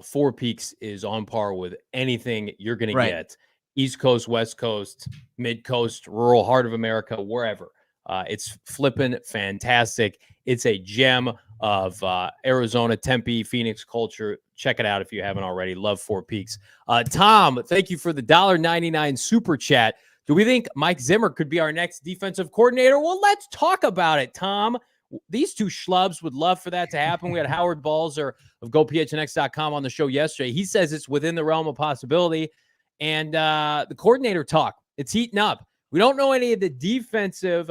Speaker 2: Four Peaks is on par with anything you're going to get. East Coast, West Coast, Mid Coast, rural heart of America, wherever. It's flipping fantastic. It's a gem of Arizona, Tempe, Phoenix culture. Check it out if you haven't already. Love Four Peaks. Tom, thank you for the $1.99 super chat. Do we think Mike Zimmer could be our next defensive coordinator? Well, let's talk about it, Tom. These two schlubs would love for that to happen. We had Howard Balzer of GoPHNX.com on the show yesterday. He says it's within the realm of possibility. And the coordinator talk, it's heating up. We don't know any of the defensive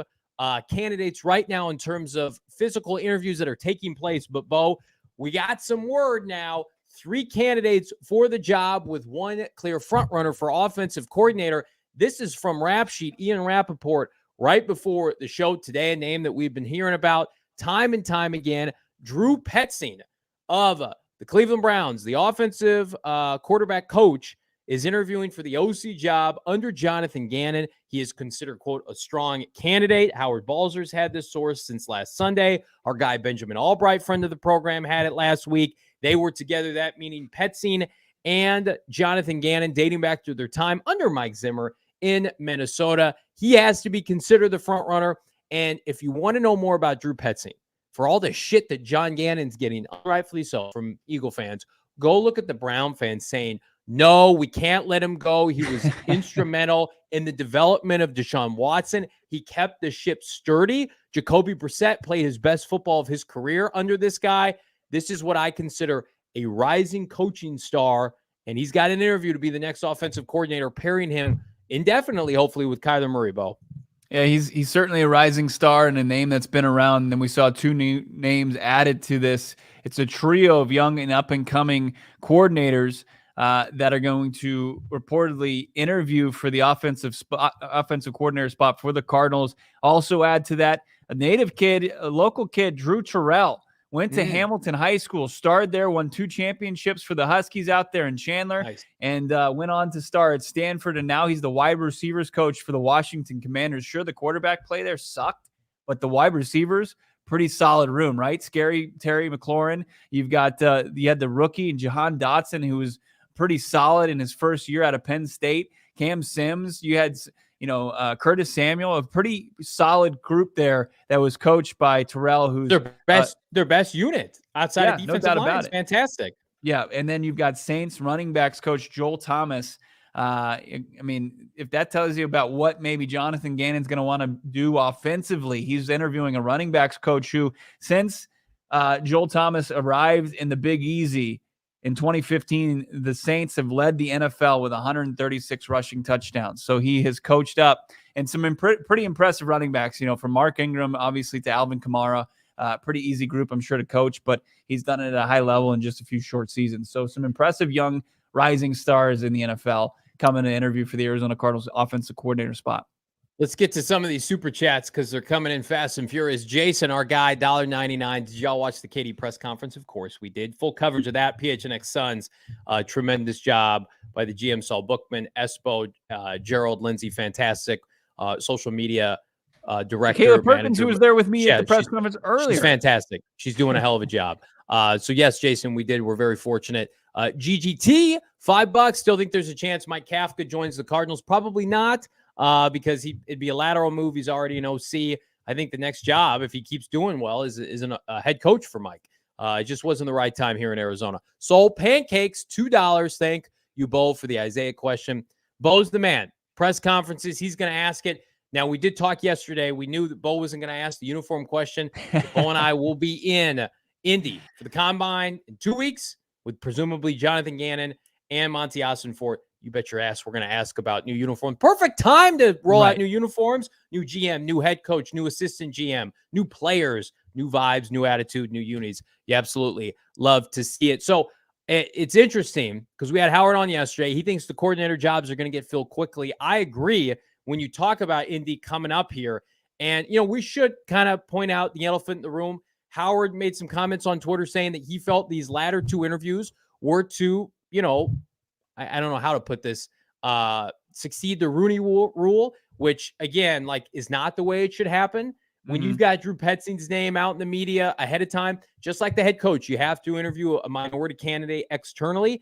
Speaker 2: candidates right now in terms of physical interviews that are taking place. But, Bo, we got some word now. 3 candidates for the job with 1 clear front runner for offensive coordinator. This is from Rap Sheet, Ian Rappaport, right before the show today, a name that we've been hearing about time and time again. Drew Petzing of the Cleveland Browns, the offensive quarterback coach, is interviewing for the OC job under Jonathan Gannon. He is considered, quote, a strong candidate. Howard Balzer's had this source since last Sunday. Our guy Benjamin Albright, friend of the program, had it last week. They were together, that meaning Petzing and Jonathan Gannon, dating back to their time under Mike Zimmer in Minnesota. He has to be considered the front runner. And if you want to know more about Drew Petzing, for all the shit that John Gannon's getting, rightfully so, from Eagle fans, go look at the Brown fans saying, no, we can't let him go. He was instrumental in the development of Deshaun Watson. He kept the ship sturdy. Jacoby Brissett played his best football of his career under this guy. This is what I consider a rising coaching star, and he's got an interview to be the next offensive coordinator, pairing him indefinitely, hopefully, with Kyler Murray, Bo.
Speaker 1: Yeah, he's certainly a rising star and a name that's been around. And then we saw 2 new names added to this. It's a trio of young and up-and-coming coordinators that are going to reportedly interview for the offensive coordinator spot for the Cardinals. Also add to that a native kid, a local kid, Drew Terrell, went to Hamilton High School, starred there, won 2 championships for the Huskies out there in Chandler,
Speaker 2: nice.
Speaker 1: And went on to star at Stanford, and now he's the wide receivers coach for the Washington Commanders. Sure, the quarterback play there sucked, but the wide receivers, pretty solid room, right? Scary Terry McLaurin. You've got you had the rookie Jahan Dotson, who was pretty solid in his first year out of Penn State. Cam Sims. You had Curtis Samuel, a pretty solid group there that was coached by Terrell, who's
Speaker 2: their best unit outside of defensive line. It's fantastic.
Speaker 1: Yeah, and then you've got Saints running backs coach Joel Thomas. I mean, if that tells you about what maybe Jonathan Gannon's going to want to do offensively, he's interviewing a running backs coach who, since Joel Thomas arrived in the Big Easy in 2015, the Saints have led the NFL with 136 rushing touchdowns. So he has coached up and some pretty impressive running backs, from Mark Ingram, obviously, to Alvin Kamara. Pretty easy group, I'm sure, to coach, but he's done it at a high level in just a few short seasons. So some impressive young rising stars in the NFL coming to interview for the Arizona Cardinals offensive coordinator spot.
Speaker 2: Let's get to some of these super chats because they're coming in fast and furious. Jason, our guy, $1.99. Did y'all watch the KD press conference? Of course we did. Full coverage of that. PHNX Suns, tremendous job by the GM Saul Bookman, Espo, Gerald, Lindsay, fantastic social media director.
Speaker 1: Kayla Perkins, who was there with me at the press conference earlier.
Speaker 2: She's fantastic. She's doing a hell of a job. So yes, Jason, we did. We're very fortunate. GGT, $5. Still think there's a chance Mike Kafka joins the Cardinals. Probably not. Because it'd be a lateral move. He's already an OC. I think the next job, if he keeps doing well, is a head coach for Mike. It just wasn't the right time here in Arizona. Soul Pancakes, $2. Thank you, Bo, for the Isaiah question. Bo's the man. Press conferences, he's going to ask it. Now, we did talk yesterday. We knew that Bo wasn't going to ask the uniform question. Bo and I will be in Indy for the Combine in 2 weeks with presumably Jonathan Gannon and Monty Ossenfort. You bet your ass we're going to ask about new uniforms. Perfect time to roll out new uniforms, new GM, new head coach, new assistant GM, new players, new vibes, new attitude, new unis. You absolutely love to see it. So it's interesting because we had Howard on yesterday. He thinks the coordinator jobs are going to get filled quickly. I agree when you talk about Indy coming up here. And, we should kind of point out the elephant in the room. Howard made some comments on Twitter saying that he felt these latter 2 interviews were to, I don't know how to put this, succeed the Rooney rule, which, again, is not the way it should happen. When you've got Drew Petzing's name out in the media ahead of time, just like the head coach, you have to interview a minority candidate externally.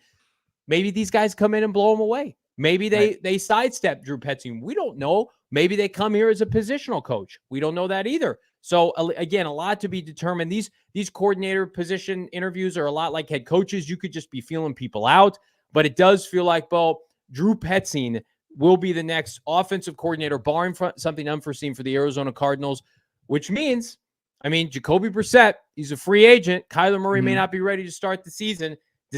Speaker 2: Maybe these guys come in and blow them away. Maybe they sidestep Drew Petzing. We don't know. Maybe they come here as a positional coach. We don't know that either. So, again, a lot to be determined. These coordinator position interviews are a lot like head coaches. You could just be feeling people out. But it does feel like, Bo, Drew Petzing will be the next offensive coordinator, barring something unforeseen for the Arizona Cardinals, which means I mean, Jacoby Brissett, he's a free agent. Kyler Murray may
Speaker 1: Mhm.
Speaker 2: not be ready to start the season.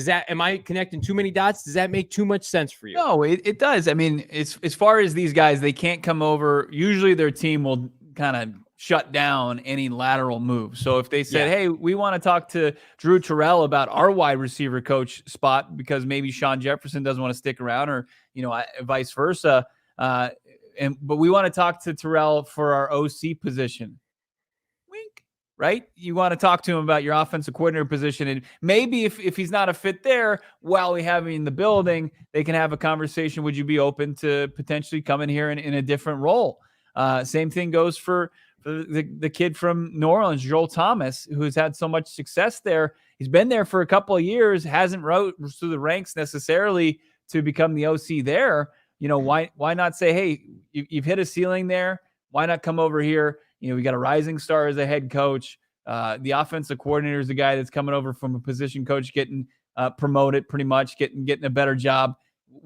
Speaker 2: Am I connecting too many dots? Does that make too much sense for you?
Speaker 1: No, it does. I mean, it's as far as these guys, they can't come over. Usually their team will kind of shut down any lateral move. So if they said, hey, we want to talk to Drew Terrell about our wide receiver coach spot because maybe Sean Jefferson doesn't want to stick around, or, vice versa. But we want to talk to Terrell for our OC position. Wink. Right? You want to talk to him about your offensive coordinator position. And maybe if he's not a fit there, while we have him in the building, they can have a conversation. Would you be open to potentially coming here in a different role? Same thing goes for the kid from New Orleans, Joel Thomas, who's had so much success there. He's been there for a couple of years, hasn't rose through the ranks necessarily to become the OC there. Why not say, hey, you've hit a ceiling there. Why not come over here? We got a rising star as a head coach. The offensive coordinator is the guy that's coming over from a position coach, getting promoted pretty much, getting a better job.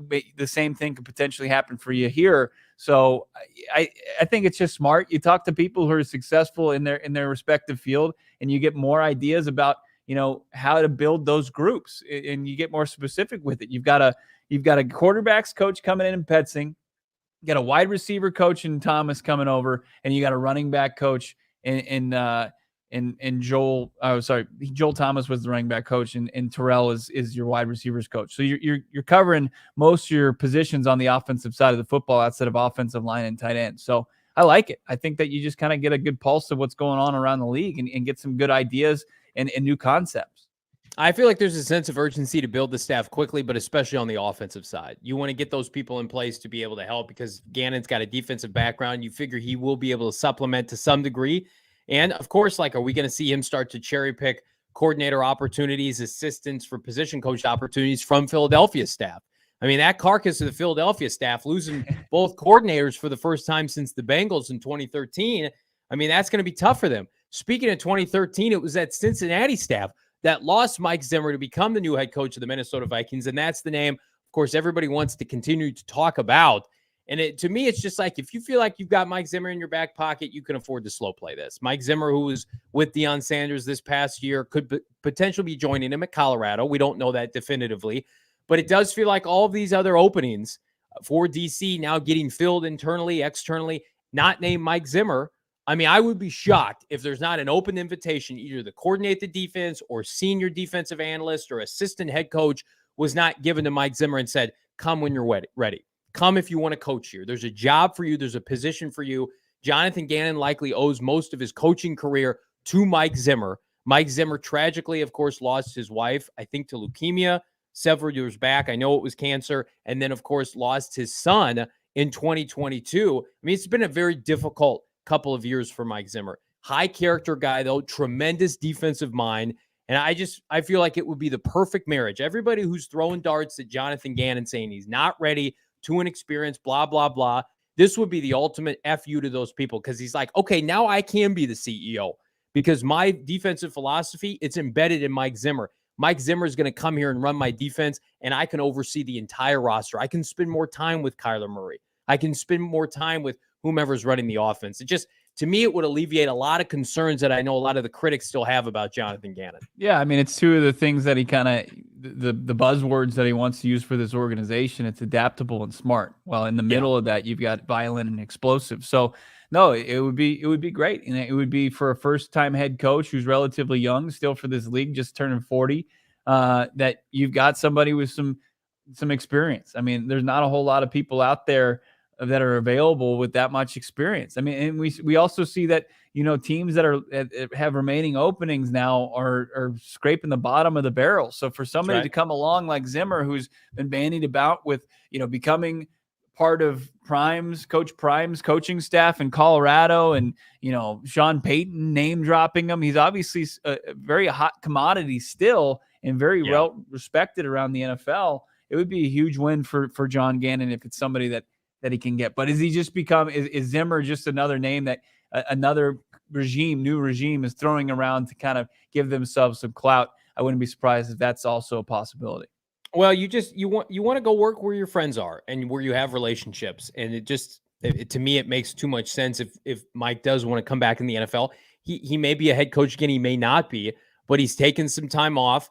Speaker 1: The same thing could potentially happen for you here. So I think it's just smart. You talk to people who are successful in their respective field, and you get more ideas about, how to build those groups, and you get more specific with it. You've got a quarterbacks coach coming in Petzing. You got a wide receiver coach in Thomas coming over, and you got a running back coach in Joel. Joel Thomas was the running back coach, and Terrell is your wide receivers coach. So you're covering most of your positions on the offensive side of the football outside of offensive line and tight end. So I like it. I think that you just kind of get a good pulse of what's going on around the league and get some good ideas and new concepts.
Speaker 2: I feel like there's a sense of urgency to build the staff quickly, but especially on the offensive side. You want to get those people in place to be able to help, because Gannon's got a defensive background. You figure he will be able to supplement to some degree. And of course, are we going to see him start to cherry pick coordinator opportunities, assistants for position coach opportunities from Philadelphia staff? I mean, that carcass of the Philadelphia staff, losing both coordinators for the first time since the Bengals in 2013. I mean, that's going to be tough for them. Speaking of 2013, it was that Cincinnati staff that lost Mike Zimmer to become the new head coach of the Minnesota Vikings. And that's the name, of course, everybody wants to continue to talk about. And to me, it's just like, if you feel like you've got Mike Zimmer in your back pocket, you can afford to slow play this. Mike Zimmer, who was with Deion Sanders this past year, could potentially be joining him at Colorado. We don't know that definitively, but it does feel like all of these other openings for DC now getting filled internally, externally, not named Mike Zimmer. I mean, I would be shocked if there's not an open invitation, either to coordinate the defense or senior defensive analyst or assistant head coach was not given to Mike Zimmer and said, come when you're ready. Come if you want to coach here. There's a job for you. There's a position for you. Jonathan Gannon likely owes most of his coaching career to Mike Zimmer. Mike Zimmer tragically, of course, lost his wife, I think, to leukemia several years back. I know it was cancer. And then, of course, lost his son in 2022. I mean, it's been a very difficult couple of years for Mike Zimmer. High character guy, though, tremendous defensive mind. And I feel like it would be the perfect marriage. Everybody who's throwing darts at Jonathan Gannon saying he's not ready, too inexperienced, blah, blah, blah. This would be the ultimate FU to those people, because he's like, okay, now I can be the CEO because my defensive philosophy, it's embedded in Mike Zimmer. Mike Zimmer is going to come here and run my defense, and I can oversee the entire roster. I can spend more time with Kyler Murray. I can spend more time with whomever's running the offense. It just, to me, it would alleviate a lot of concerns that I know a lot of the critics still have about Jonathan Gannon.
Speaker 1: Yeah, I mean, it's two of the things that he kind of, the buzzwords that he wants to use for this organization. It's adaptable and smart. Well, in the middle of that, you've got violent and explosive. So, no, it would be great. And it would be for a first-time head coach who's relatively young, still for this league, just turning 40, that you've got somebody with some experience. I mean, there's not a whole lot of people out there that are available with that much experience. I mean, and we also see that, teams that have remaining openings now are scraping the bottom of the barrel. So for somebody to come along like Zimmer, who's been bandied about with, becoming part of Coach Prime's coaching staff in Colorado, and, Sean Payton name dropping him. He's obviously a very hot commodity still and very well respected around the NFL. It would be a huge win for John Gannon if it's somebody that he can get. But is Zimmer just another name that another new regime is throwing around to kind of give themselves some clout? I wouldn't be surprised if that's also a possibility.
Speaker 2: Well, you want to go work where your friends are and where you have relationships. And to me, it makes too much sense if Mike does want to come back in the NFL. He may be a head coach again. He may not be, but he's taken some time off.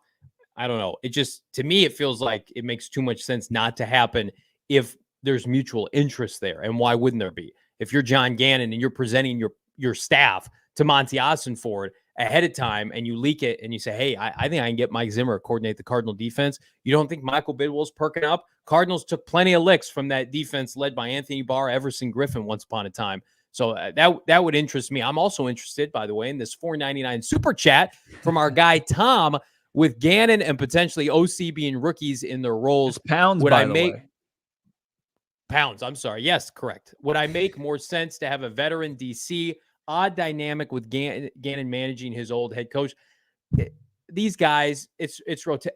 Speaker 2: I don't know. It just, to me, it feels like it makes too much sense not to happen if there's mutual interest there. And why wouldn't there be? If you're John Gannon and you're presenting your staff to Monty Ossenford ahead of time and you leak it and you say, hey, I think I can get Mike Zimmer to coordinate the Cardinal defense. You don't think Michael Bidwell's perking up? Cardinals took plenty of licks from that defense led by Anthony Barr, Everson Griffin once upon a time. So that would interest me. I'm also interested, by the way, in this $4.99 super chat from our guy Tom, with Gannon and potentially OC being rookies in their roles.
Speaker 1: It's Pounds,
Speaker 2: would
Speaker 1: by
Speaker 2: I
Speaker 1: the
Speaker 2: make
Speaker 1: way.
Speaker 2: Pounds? I'm sorry. Yes, correct. Would I make more sense to have a veteran DC? Odd dynamic with Gannon managing his old head coach. These guys, it's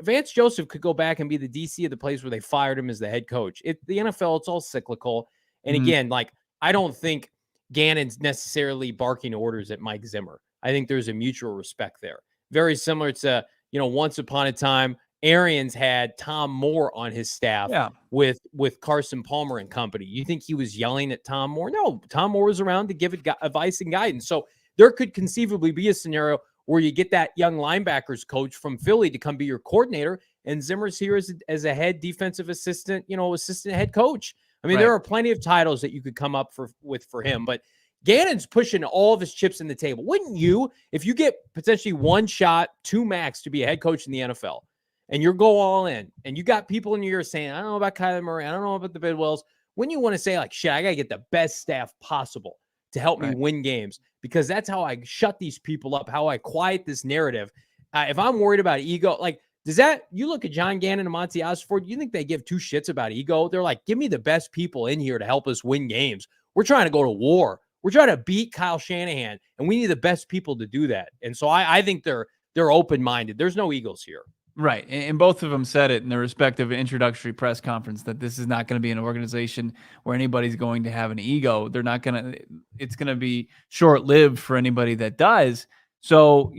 Speaker 2: Vance Joseph could go back and be the DC of the place where they fired him as the head coach. The NFL, it's all cyclical. And again, like, I don't think Gannon's necessarily barking orders at Mike Zimmer. I think there's a mutual respect there. Very similar to, once upon a time, Arians had Tom Moore on his staff with Carson Palmer and company. You think he was yelling at Tom Moore? No, Tom Moore was around to give advice and guidance. So there could conceivably be a scenario where you get that young linebackers coach from Philly to come be your coordinator, and Zimmer's here as a head defensive assistant, assistant head coach. I mean, there are plenty of titles that you could come up for him, but Gannon's pushing all of his chips in the table. Wouldn't you, if you get potentially one shot, two max to be a head coach in the NFL, and you're go all in, and you got people in your ear saying, I don't know about Kyler Murray, I don't know about the Bidwells, wouldn't you want to say, like, shit, I got to get the best staff possible to help me win games? Because that's how I shut these people up, how I quiet this narrative. If I'm worried about ego, like, you look at John Gannon and Monty Ossenford, you think they give two shits about ego? They're like, give me the best people in here to help us win games. We're trying to go to war. We're trying to beat Kyle Shanahan, and we need the best people to do that. And so I think they're open-minded. There's no egos here.
Speaker 1: Right. And both of them said it in their respective introductory press conference that this is not going to be an organization where anybody's going to have an ego. It's going to be short-lived for anybody that does. So,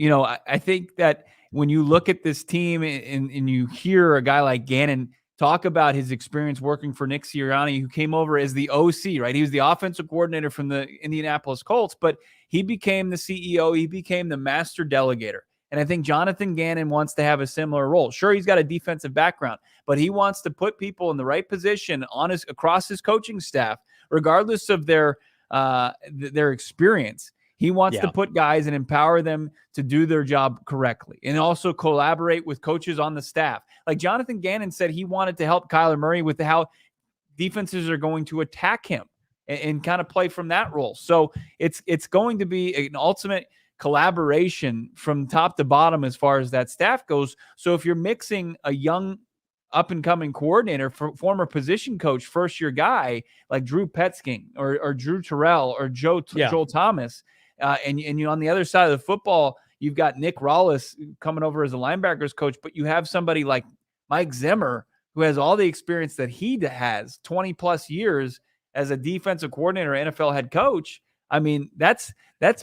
Speaker 1: I think that when you look at this team and you hear a guy like Gannon talk about his experience working for Nick Sirianni, who came over as the OC, right? He was the offensive coordinator from the Indianapolis Colts, but he became the CEO. He became the master delegator. And I think Jonathan Gannon wants to have a similar role. Sure, he's got a defensive background, but he wants to put people in the right position across his coaching staff, regardless of their experience. He wants to put guys and empower them to do their job correctly, and also collaborate with coaches on the staff. Like Jonathan Gannon said, he wanted to help Kyler Murray with how defenses are going to attack him and kind of play from that role. So it's going to be an ultimate collaboration from top to bottom as far as that staff goes. So if you're mixing a young up-and-coming coordinator, former position coach, first-year guy like Drew Petzing or Drew Terrell or Joel Thomas, and you on the other side of the football, you've got Nick Rawlis coming over as a linebackers coach, but you have somebody like Mike Zimmer who has all the experience that he has, 20-plus years as a defensive coordinator, NFL head coach. I mean, that's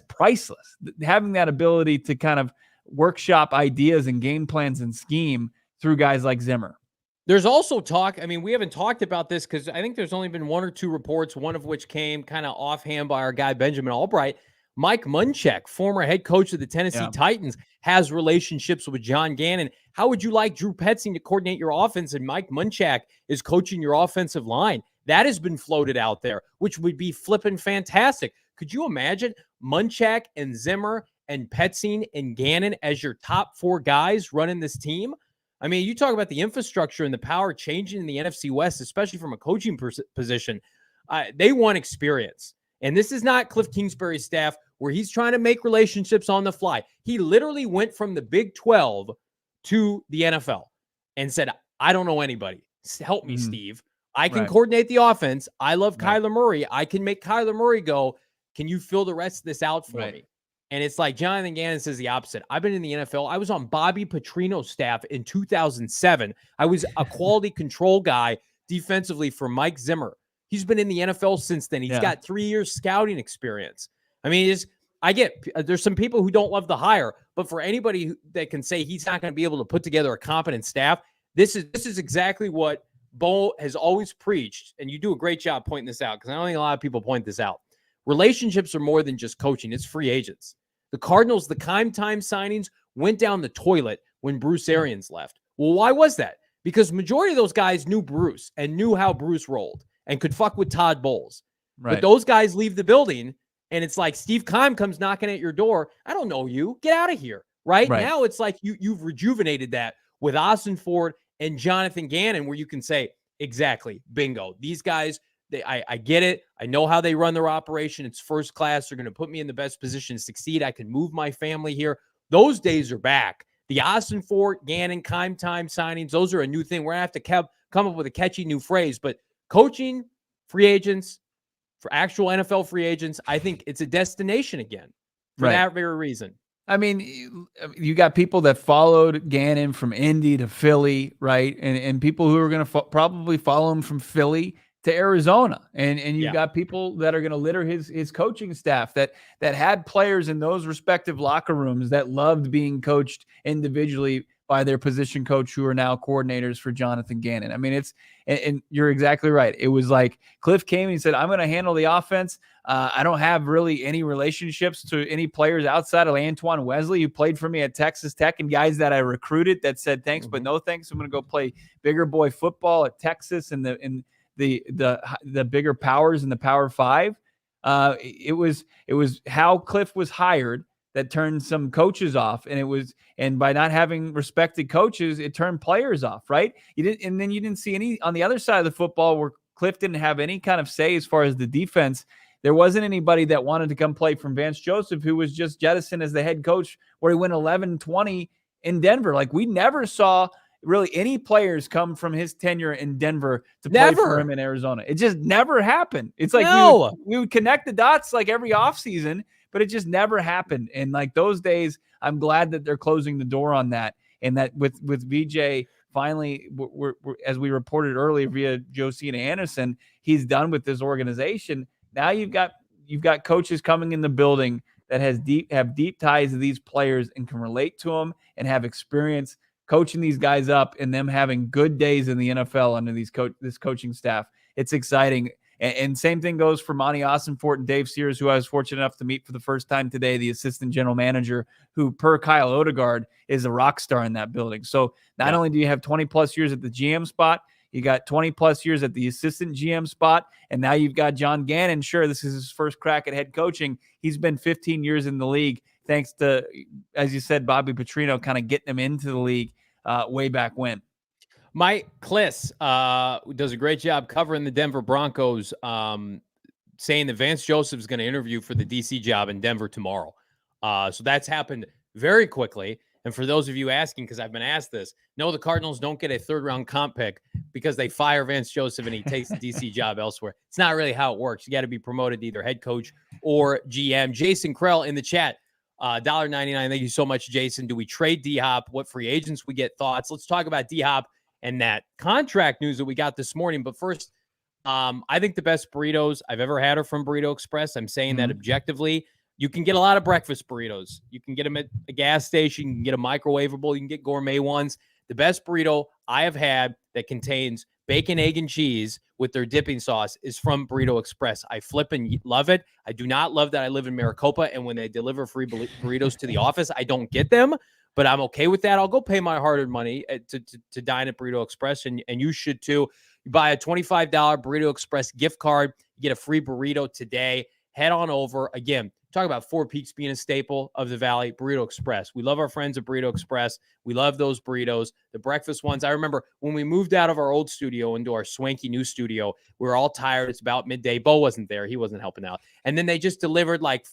Speaker 1: priceless. Having that ability to kind of workshop ideas and game plans and scheme through guys like Zimmer.
Speaker 2: There's also talk, I mean, we haven't talked about this because I think there's only been one or two reports, one of which came kind of offhand by our guy Benjamin Albright. Mike Munchak, former head coach of the Tennessee Titans, has relationships with John Gannon. How would you like Drew Petzing to coordinate your offense and Mike Munchak is coaching your offensive line? That has been floated out there, which would be flipping fantastic. Could you imagine Munchak and Zimmer and Petzing and Gannon as your top four guys running this team? I mean, you talk about the infrastructure and the power changing in the NFC West, especially from a coaching position. They want experience. And this is not Cliff Kingsbury's staff where he's trying to make relationships on the fly. He literally went from the Big 12 to the NFL and said, I don't know anybody. Help me, Steve. I can coordinate the offense. I love Kyler Murray. I can make Kyler Murray go, can you fill the rest of this out for me? And it's like Jonathan Gannon says the opposite. I've been in the NFL. I was on Bobby Petrino's staff in 2007. I was a quality control guy defensively for Mike Zimmer. He's been in the NFL since then. He's got 3 years scouting experience. I mean, there's some people who don't love the hire, but for anybody that can say he's not going to be able to put together a competent staff, this is exactly what Bo has always preached. And you do a great job pointing this out because I don't think a lot of people point this out. Relationships are more than just coaching. It's free agents. The Cardinals, the time signings went down the toilet when Bruce Arians left. Well, why was that? Because majority of those guys knew Bruce and knew how Bruce rolled and could fuck with Todd Bowles.
Speaker 1: Right.
Speaker 2: But those guys leave the building, and it's like Steve Keim comes knocking at your door. I don't know you. Get out of here. Right? Now it's like you've rejuvenated that with Austin Ford and Jonathan Gannon, where you can say, exactly, bingo. These guys, I get it. I know how they run their operation. It's first class. They're going to put me in the best position to succeed. I can move my family here. Those days are back. The Austin Ford, Gannon, Keim time signings, those are a new thing. We're going to have to come up with a catchy new phrase. But coaching, free agents, for actual NFL free agents, I think it's a destination again for that very reason.
Speaker 1: I mean, you got people that followed Gannon from Indy to Philly, right? And people who are going to probably follow him from Philly to Arizona. And you've got people that are going to litter his coaching staff that had players in those respective locker rooms that loved being coached individually by their position coach, who are now coordinators for Jonathan Gannon. I mean, and you're exactly right. It was like Cliff came and he said, I'm going to handle the offense. I don't have really any relationships to any players outside of Antoine Wesley, who played for me at Texas Tech, and guys that I recruited that said thanks, but no thanks. I'm going to go play bigger boy football at Texas and the bigger powers in the Power Five. It was how Cliff was hired that turned some coaches off, and by not having respected coaches, it turned players off, right? And then you didn't see any on the other side of the football where Cliff didn't have any kind of say as far as the defense. There wasn't anybody that wanted to come play from Vance Joseph, who was just jettisoned as the head coach, where he went 11-20 in Denver. Like, we never saw really any players come from his tenure in Denver to play for him in Arizona. It just never happened. It's like we would connect the dots like every offseason, but it just never happened. And like those days, I'm glad that they're closing the door on that. And that with VJ finally, we're as we reported earlier via Josina Anderson, he's done with this organization. Now you've got coaches coming in the building that have deep ties to these players and can relate to them and have experience coaching these guys up and them having good days in the NFL under this coaching staff. It's exciting. And same thing goes for Monty Ossenfort and Dave Sears, who I was fortunate enough to meet for the first time today, the assistant general manager, who per Kyle Odegaard is a rock star in that building. So not only do you have 20 plus years at the GM spot, you got 20 plus years at the assistant GM spot, and now you've got John Gannon. Sure, this is his first crack at head coaching. He's been 15 years in the league, thanks to, as you said, Bobby Petrino kind of getting him into the league way back when.
Speaker 2: Mike Kliss does a great job covering the Denver Broncos, saying that Vance Joseph is going to interview for the DC job in Denver tomorrow. So that's happened very quickly. And for those of you asking, because I've been asked this, no, the Cardinals don't get a third-round comp pick because they fire Vance Joseph and he takes the DC job elsewhere. It's not really how it works. You got to be promoted to either head coach or GM. Jason Krell in the chat, $1.99. Thank you so much, Jason. Do we trade D-Hop? What free agents we get? Thoughts? Let's talk about D-Hop and that contract news that we got this morning. But first, I think the best burritos I've ever had are from Burrito Express. I'm saying that objectively. You can get a lot of breakfast burritos. You can get them at a gas station. You can get a microwavable. You can get gourmet ones. The best burrito I have had that contains bacon, egg, and cheese with their dipping sauce is from Burrito Express. I flip and love it. I do not love that I live in Maricopa, and when they deliver free burritos to the office, I don't get them, but I'm okay with that. I'll go pay my hard-earned money to dine at Burrito Express, and you should too. You buy a $25 Burrito Express gift card, you get a free burrito today. Head on over. Again, talk about Four Peaks being a staple of the Valley. Burrito Express. We love our friends at Burrito Express. We love those burritos, the breakfast ones. I remember when we moved out of our old studio into our swanky new studio, we were all tired. It's about midday. Bo wasn't there. He wasn't helping out. And then they just delivered like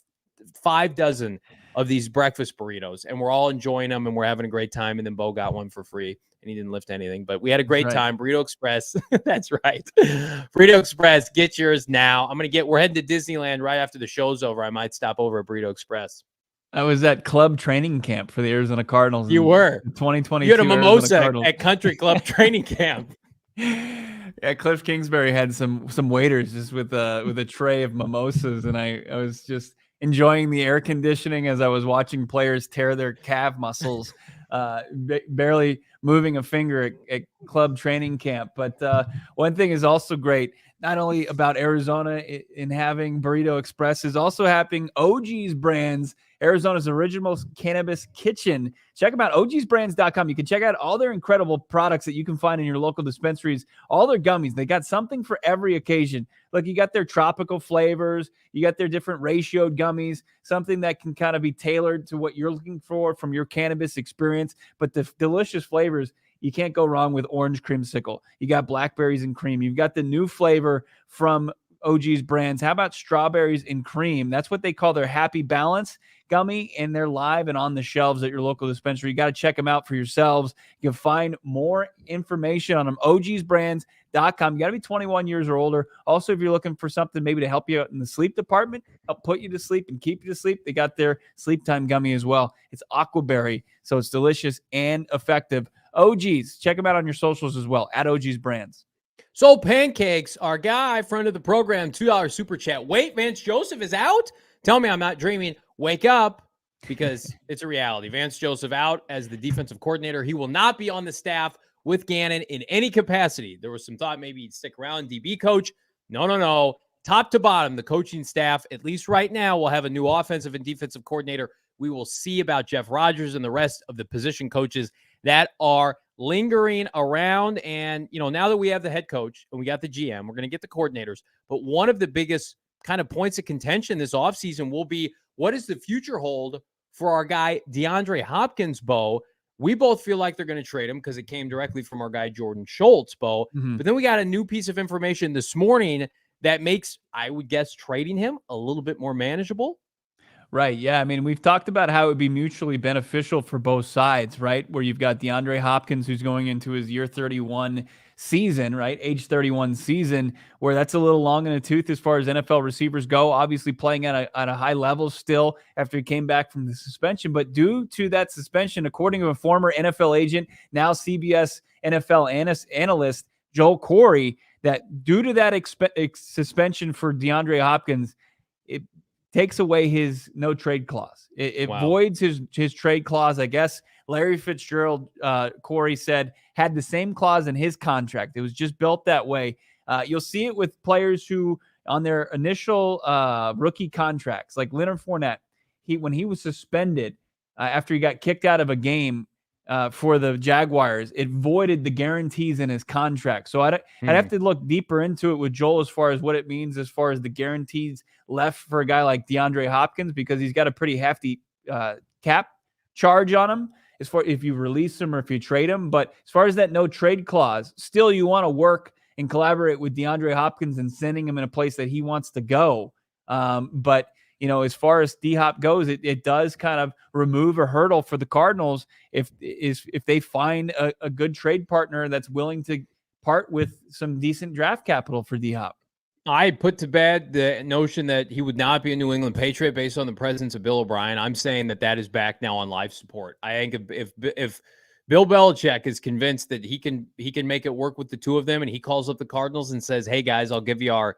Speaker 2: 5 dozen of these breakfast burritos, and we're all enjoying them, and we're having a great time. And then Bo got one for free, and he didn't lift anything, but we had a great time. Burrito Express. That's right. Burrito Express. Get yours now. We're heading to Disneyland right after the show's over. I might stop over at Burrito Express.
Speaker 1: I was at club training camp for the Arizona Cardinals.
Speaker 2: You were
Speaker 1: 2022.
Speaker 2: You had a mimosa at Country Club training camp.
Speaker 1: Yeah, Cliff Kingsbury had some waiters just with a tray of mimosas, and I was just enjoying the air conditioning as I was watching players tear their calf muscles, barely moving a finger at club training camp. But one thing is also great. not only about Arizona in having Burrito Express, is also having OG's Brands, Arizona's original cannabis kitchen. Check them out, ogsbrands.com. You can check out all their incredible products that you can find in your local dispensaries, all their gummies. They got something for every occasion. Look, you got their tropical flavors, you got their different ratioed gummies, something that can kind of be tailored to what you're looking for from your cannabis experience, but the delicious flavors. You can't go wrong with orange creamsicle. You got blackberries and cream. You've got the new flavor from OG's Brands. How about strawberries and cream? That's what they call their Happy Balance gummy, and they're live and on the shelves at your local dispensary. You got to check them out for yourselves. You can find more information on them, ogsbrands.com. You got to be 21 years or older. Also, if you're looking for something maybe to help you out in the sleep department, help put you to sleep and keep you to sleep, they got their sleep time gummy as well. It's aquaberry, so it's delicious and effective. OGs, check them out on your socials as well, at OG's Brands.
Speaker 2: So Pancakes, our guy, friend of the program, $2 super chat. Wait, Vance Joseph is out? Tell me I'm not dreaming. Wake up, because it's a reality. Vance Joseph out as the defensive coordinator. He will not be on the staff with Gannon in any capacity. There was some thought maybe he'd stick around, DB coach. No. Top to bottom, the coaching staff, at least right now, will have a new offensive and defensive coordinator. We will see about Jeff Rodgers and the rest of the position coaches that are lingering around. And, now that we have the head coach and we got the GM, we're going to get the coordinators. But one of the biggest kind of points of contention this offseason will be, what does the future hold for our guy, DeAndre Hopkins, Bo? We both feel like they're going to trade him because it came directly from our guy, Jordan Schultz, Bo.
Speaker 1: Mm-hmm.
Speaker 2: But then we got a new piece of information this morning that makes, I would guess, trading him a little bit more manageable.
Speaker 1: Right. Yeah. I mean, we've talked about how it would be mutually beneficial for both sides, right? Where you've got DeAndre Hopkins, who's going into his year 31 season, right? Age 31 season, where that's a little long in the tooth as far as NFL receivers go, obviously playing at a high level still after he came back from the suspension. But due to that suspension, according to a former NFL agent, now CBS NFL analyst, Joel Corey, that due to that suspension for DeAndre Hopkins, it takes away his no trade clause. It voids his trade clause. I guess Larry Fitzgerald, Corey said, had the same clause in his contract. It was just built that way. You'll see it with players who, on their initial rookie contracts, like Leonard Fournette, when he was suspended after he got kicked out of a game for the Jaguars, it voided the guarantees in his contract. So I'd have to look deeper into it with Joel as far as what it means as far as the guarantees left for a guy like DeAndre Hopkins, because he's got a pretty hefty cap charge on him as far if you release him or if you trade him. But as far as that no trade clause, still you want to work and collaborate with DeAndre Hopkins and sending him in a place that he wants to go. But as far as D-Hop goes, it does kind of remove a hurdle for the Cardinals if they find a good trade partner that's willing to part with some decent draft capital for D-Hop.
Speaker 2: I put to bed the notion that he would not be a New England Patriot based on the presence of Bill O'Brien. I'm saying that is back now on life support. I think if Bill Belichick is convinced that he can make it work with the two of them, and he calls up the Cardinals and says, "Hey guys, I'll give you our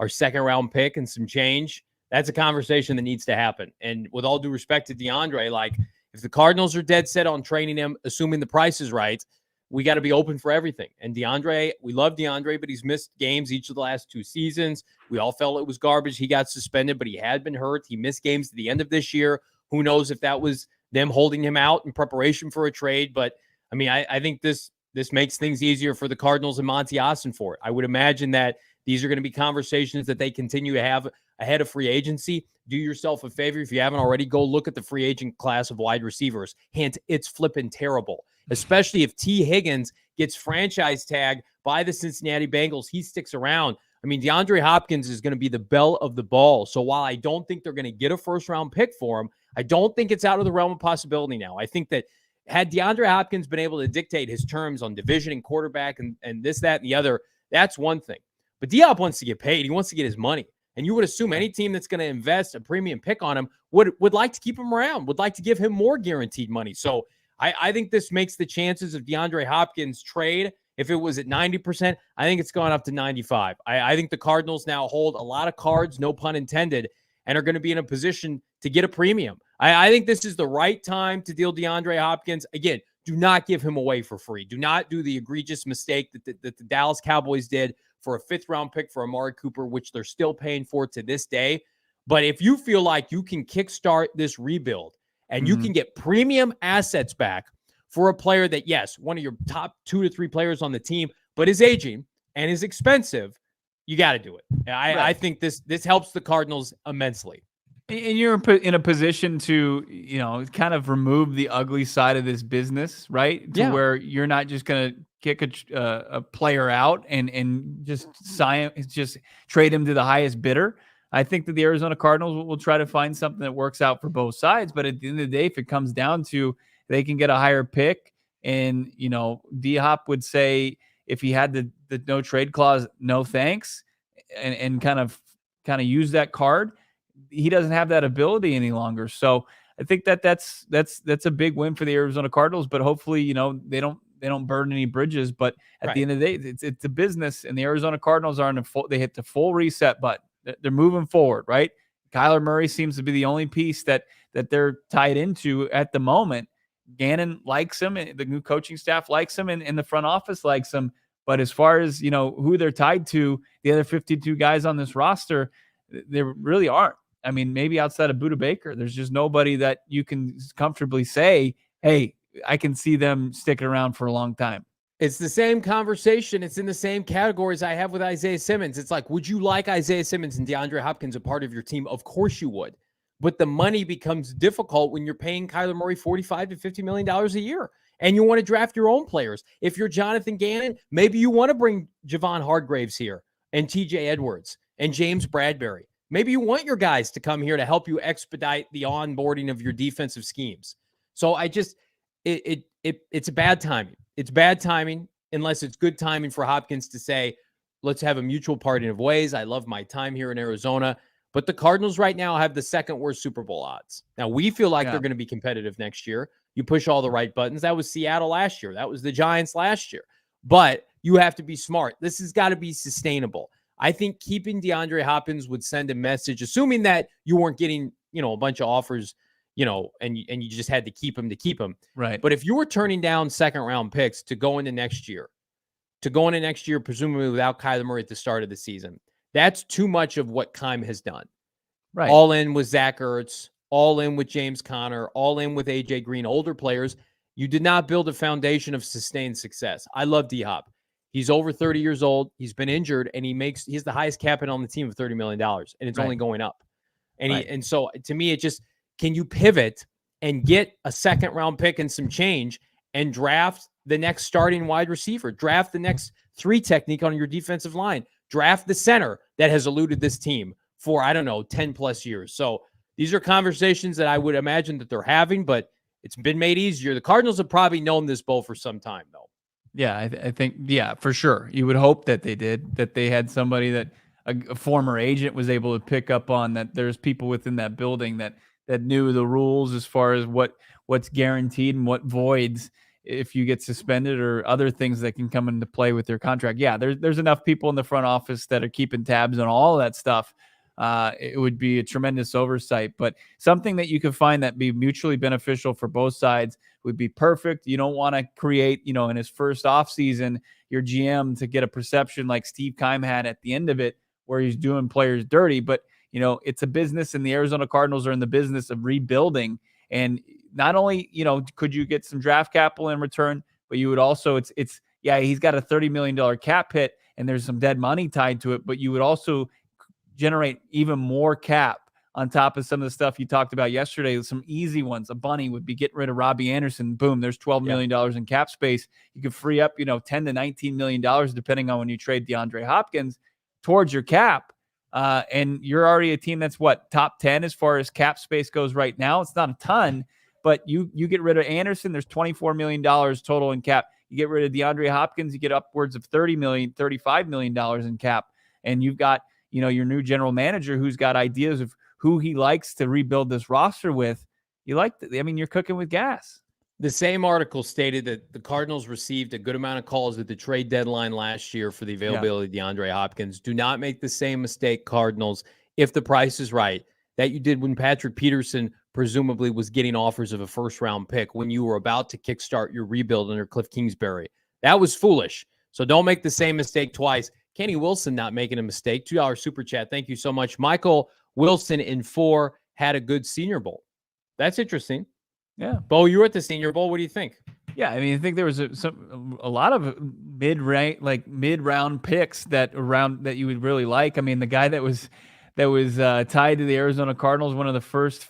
Speaker 2: second round pick and some change," that's a conversation that needs to happen. And with all due respect to DeAndre, like, if the Cardinals are dead set on training him, assuming the price is right, we got to be open for everything. And DeAndre, we love DeAndre, but he's missed games each of the last 2 seasons. We all felt it was garbage. He got suspended, but he had been hurt. He missed games at the end of this year. Who knows if that was them holding him out in preparation for a trade. But, I mean, I think this makes things easier for the Cardinals and Monty Ossenfort. I would imagine that these are going to be conversations that they continue to have ahead of free agency. Do yourself a favor, if you haven't already, go look at the free agent class of wide receivers. Hint, it's flipping terrible, especially if T. Higgins gets franchise tagged by the Cincinnati Bengals. He sticks around. I mean, DeAndre Hopkins is going to be the belle of the ball. So while I don't think they're going to get a first-round pick for him, I don't think it's out of the realm of possibility now. I think that had DeAndre Hopkins been able to dictate his terms on division and quarterback and this, that, and the other, that's one thing. But D-Hop wants to get paid. He wants to get his money. And you would assume any team that's going to invest a premium pick on him would like to keep him around, would like to give him more guaranteed money. So I think this makes the chances of DeAndre Hopkins trade, if it was at 90%, I think it's gone up to 95%. I think the Cardinals now hold a lot of cards, no pun intended, and are going to be in a position to get a premium. I think this is the right time to deal DeAndre Hopkins. Again, do not give him away for free. Do not do the egregious mistake that the Dallas Cowboys did for a 5th-round pick for Amari Cooper, which they're still paying for to this day. But if you feel like you can kickstart this rebuild and you can get premium assets back for a player that, yes, one of your top 2 to 3 players on the team, but is aging and is expensive, you got to do it. I think this helps the Cardinals immensely.
Speaker 1: And you're in a position to, kind of remove the ugly side of this business, right? Where you're not just going to kick a player out and just trade him to the highest bidder. I think that the Arizona Cardinals will try to find something that works out for both sides. But at the end of the day, if it comes down to they can get a higher pick, and D-Hop would say if he had the no trade clause, no thanks, and kind of use that card. He doesn't have that ability any longer. So I think that's a big win for the Arizona Cardinals, but hopefully, they don't burn any bridges. But at the end of the day, it's a business, and the Arizona Cardinals are they hit the full reset button. They're moving forward, right? Kyler Murray seems to be the only piece that they're tied into at the moment. Gannon likes him, and the new coaching staff likes him, and the front office likes him. But as far as, who they're tied to, the other 52 guys on this roster, there really aren't. I mean, maybe outside of Budda Baker, there's just nobody that you can comfortably say, hey, I can see them sticking around for a long time.
Speaker 2: It's the same conversation. It's in the same categories I have with Isaiah Simmons. It's like, would you like Isaiah Simmons and DeAndre Hopkins a part of your team? Of course you would. But the money becomes difficult when you're paying Kyler Murray $45 to $50 million a year. And you want to draft your own players. If you're Jonathan Gannon, maybe you want to bring Javon Hargraves here and TJ Edwards and James Bradbury. Maybe you want your guys to come here to help you expedite the onboarding of your defensive schemes. So it's a bad timing. It's bad timing unless it's good timing for Hopkins to say, let's have a mutual parting of ways. I love my time here in Arizona. But the Cardinals right now have the 2nd worst Super Bowl odds. Now, we feel like they're going to be competitive next year. You push all the right buttons. That was Seattle last year. That was the Giants last year. But you have to be smart. This has got to be sustainable. I think keeping DeAndre Hopkins would send a message, assuming that you weren't getting, a bunch of offers, and you just had to keep him.
Speaker 1: Right.
Speaker 2: But if you were turning down 2nd-round picks to go into next year, presumably without Kyler Murray at the start of the season, that's too much of what Keim has done.
Speaker 1: Right.
Speaker 2: All in with Zach Ertz, all in with James Conner, all in with AJ Green, older players. You did not build a foundation of sustained success. I love D-Hop. He's over 30 years old. He's been injured, and he's the highest cap hit on the team of $30 million, and it's only going up. And and so to me, it just, can you pivot and get a 2nd-round pick and some change and draft the next starting wide receiver, draft the next 3 technique on your defensive line, draft the center that has eluded this team for, 10 plus years. So these are conversations that I would imagine that they're having, but it's been made easier. The Cardinals have probably known this Bo for some time, though.
Speaker 1: Yeah, I think, for sure. You would hope that they did, that they had somebody that a former agent was able to pick up on, that there's people within that building that knew the rules as far as what's guaranteed and what voids if you get suspended or other things that can come into play with their contract. Yeah, there's enough people in the front office that are keeping tabs on all of that stuff. It would be a tremendous oversight, but something that you could find that be mutually beneficial for both sides would be perfect. You don't want to create, in his first offseason, your GM to get a perception like Steve Keim had at the end of it, where he's doing players dirty. But, it's a business, and the Arizona Cardinals are in the business of rebuilding. And not only, could you get some draft capital in return, but you would also, he's got a $30 million cap hit and there's some dead money tied to it, but you would also generate even more cap on top of some of the stuff you talked about yesterday. Some easy ones. A bunny would be getting rid of Robbie Anderson. Boom, there's $12 million in cap space. You could free up, $10 to $19 million, depending on when you trade DeAndre Hopkins, towards your cap. And you're already a team that's top 10 as far as cap space goes right now. It's not a ton, but you get rid of Anderson, there's $24 million total in cap. You get rid of DeAndre Hopkins, you get upwards of $30 million, $35 million in cap. And you've got, your new general manager who's got ideas of who he likes to rebuild this roster with. You're cooking with gas.
Speaker 2: The same article stated that the Cardinals received a good amount of calls at the trade deadline last year for the availability of DeAndre Hopkins. Do not make the same mistake, Cardinals, if the price is right, that you did when Patrick Peterson presumably was getting offers of a 1st-round pick when you were about to kickstart your rebuild under Cliff Kingsbury. That was foolish. So don't make the same mistake twice. Kenny Wilson not making a mistake. $2 super chat. Thank you so much. Michael Wilson in 4 had a good Senior Bowl. That's interesting.
Speaker 1: Yeah.
Speaker 2: Bo, you were at the Senior Bowl. What do you think?
Speaker 1: Yeah, I mean, I think there was a lot of mid-round picks that you would really like. I mean, the guy that was tied to the Arizona Cardinals, one of the first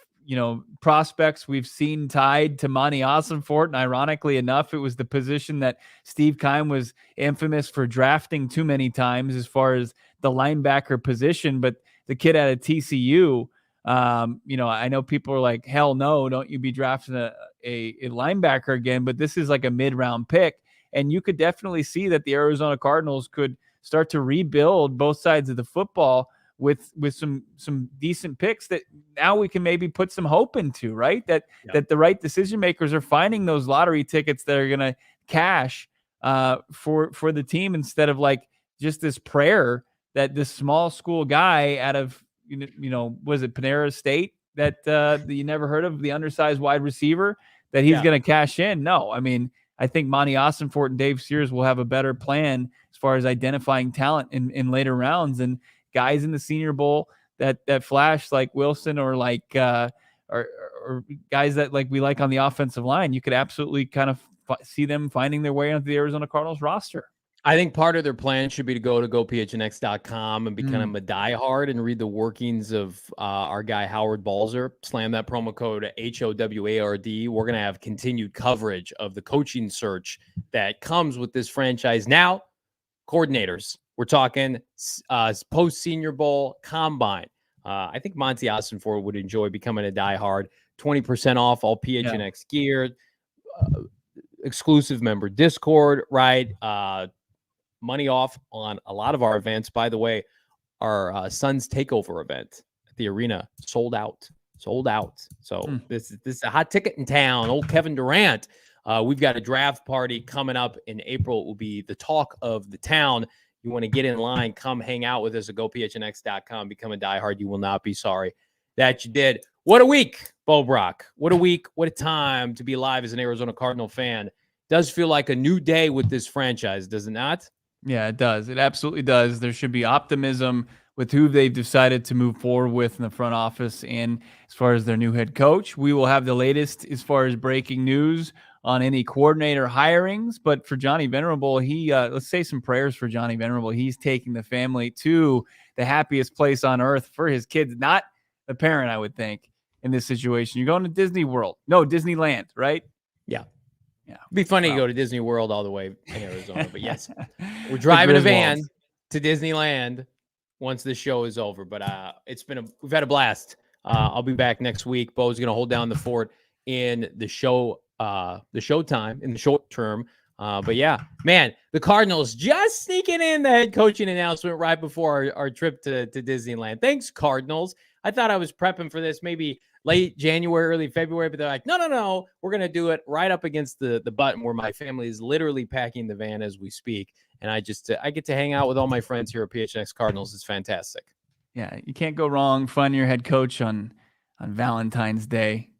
Speaker 1: prospects we've seen tied to Monty Ossenfort, and ironically enough, it was the position that Steve Keim was infamous for drafting too many times as far as the linebacker position. But the kid out of TCU, I know people are like, hell no, don't you be drafting a linebacker again, but this is like a mid-round pick, and you could definitely see that the Arizona Cardinals could start to rebuild both sides of the football with some decent picks that now we can maybe put some hope into, right? That the right decision makers are finding those lottery tickets that are going to cash for the team, instead of like just this prayer that this small school guy out of was it Panera State that you never heard of, the undersized wide receiver, that he's going to cash in. No, I mean, I think Monty Ossenfort and Dave Sears will have a better plan as far as identifying talent in later rounds, and guys in the Senior Bowl that flash like Wilson or like or guys that like we like on the offensive line. You could absolutely kind of see them finding their way onto the Arizona Cardinals roster.
Speaker 2: I think part of their plan should be to go to gophnx.com and become a diehard and read the workings of our guy Howard Balzer. Slam that promo code HOWARD. We're going to have continued coverage of the coaching search that comes with this franchise. Now, coordinators. We're talking post-Senior Bowl combine. I think Monty Ossenfort would enjoy becoming a diehard. 20% off all PHNX gear. Exclusive member Discord, right? Money off on a lot of our events. By the way, our Suns takeover event at the arena sold out. So this is a hot ticket in town. Old Kevin Durant. We've got a draft party coming up in April. It will be the talk of the town. You want to get in line, come hang out with us at gophnx.com. Become a diehard. You will not be sorry that you did. What a week, Bo Brock. What a week. What a time to be alive as an Arizona Cardinal fan. Does feel like a new day with this franchise, does it not?
Speaker 1: Yeah, it does. It absolutely does. There should be optimism with who they've decided to move forward with in the front office and as far as their new head coach. We will have the latest as far as breaking news on any coordinator hirings. But for Johnny Venerable, let's say some prayers for Johnny Venerable. He's taking the family to the happiest place on earth for his kids, not the parent, I would think, in this situation. You're going to Disney World. No, Disneyland, right?
Speaker 2: Yeah. It'd be funny to go to Disney World all the way in Arizona, but yes, we're driving a van to Disneyland once this show is over. But we've had a blast. I'll be back next week. Bo's going to hold down the fort in the showtime in the short term. But yeah, man, the Cardinals just sneaking in the head coaching announcement right before our trip to Disneyland. Thanks, Cardinals. I thought I was prepping for this maybe late January, early February, but they're like, no, we're going to do it right up against the button where my family is literally packing the van as we speak. And I get to hang out with all my friends here at PHNX Cardinals. It's fantastic.
Speaker 1: Yeah, you can't go wrong finding your head coach on Valentine's Day.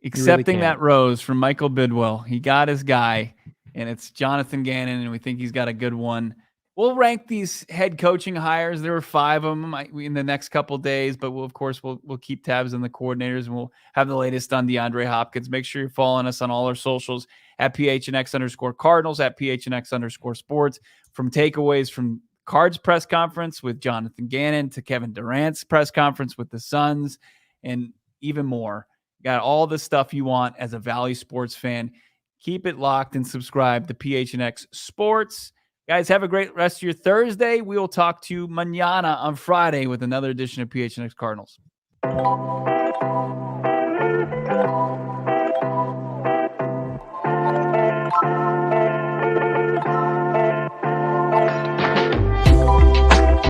Speaker 1: Accepting that rose from Michael Bidwell. He got his guy, and it's Jonathan Gannon, and we think he's got a good one. We'll rank these head coaching hires. There were 5 of them in the next couple of days, but we'll keep tabs on the coordinators, and we'll have the latest on DeAndre Hopkins. Make sure you're following us on all our socials at PHNX_Cardinals, at PHNX_Sports. From takeaways from Cards press conference with Jonathan Gannon to Kevin Durant's press conference with the Suns, and even more. Got all the stuff you want as a Valley sports fan. Keep it locked and subscribe to PHNX Sports. Guys, have a great rest of your Thursday. We will talk to you mañana on Friday with another edition of PHNX Cardinals.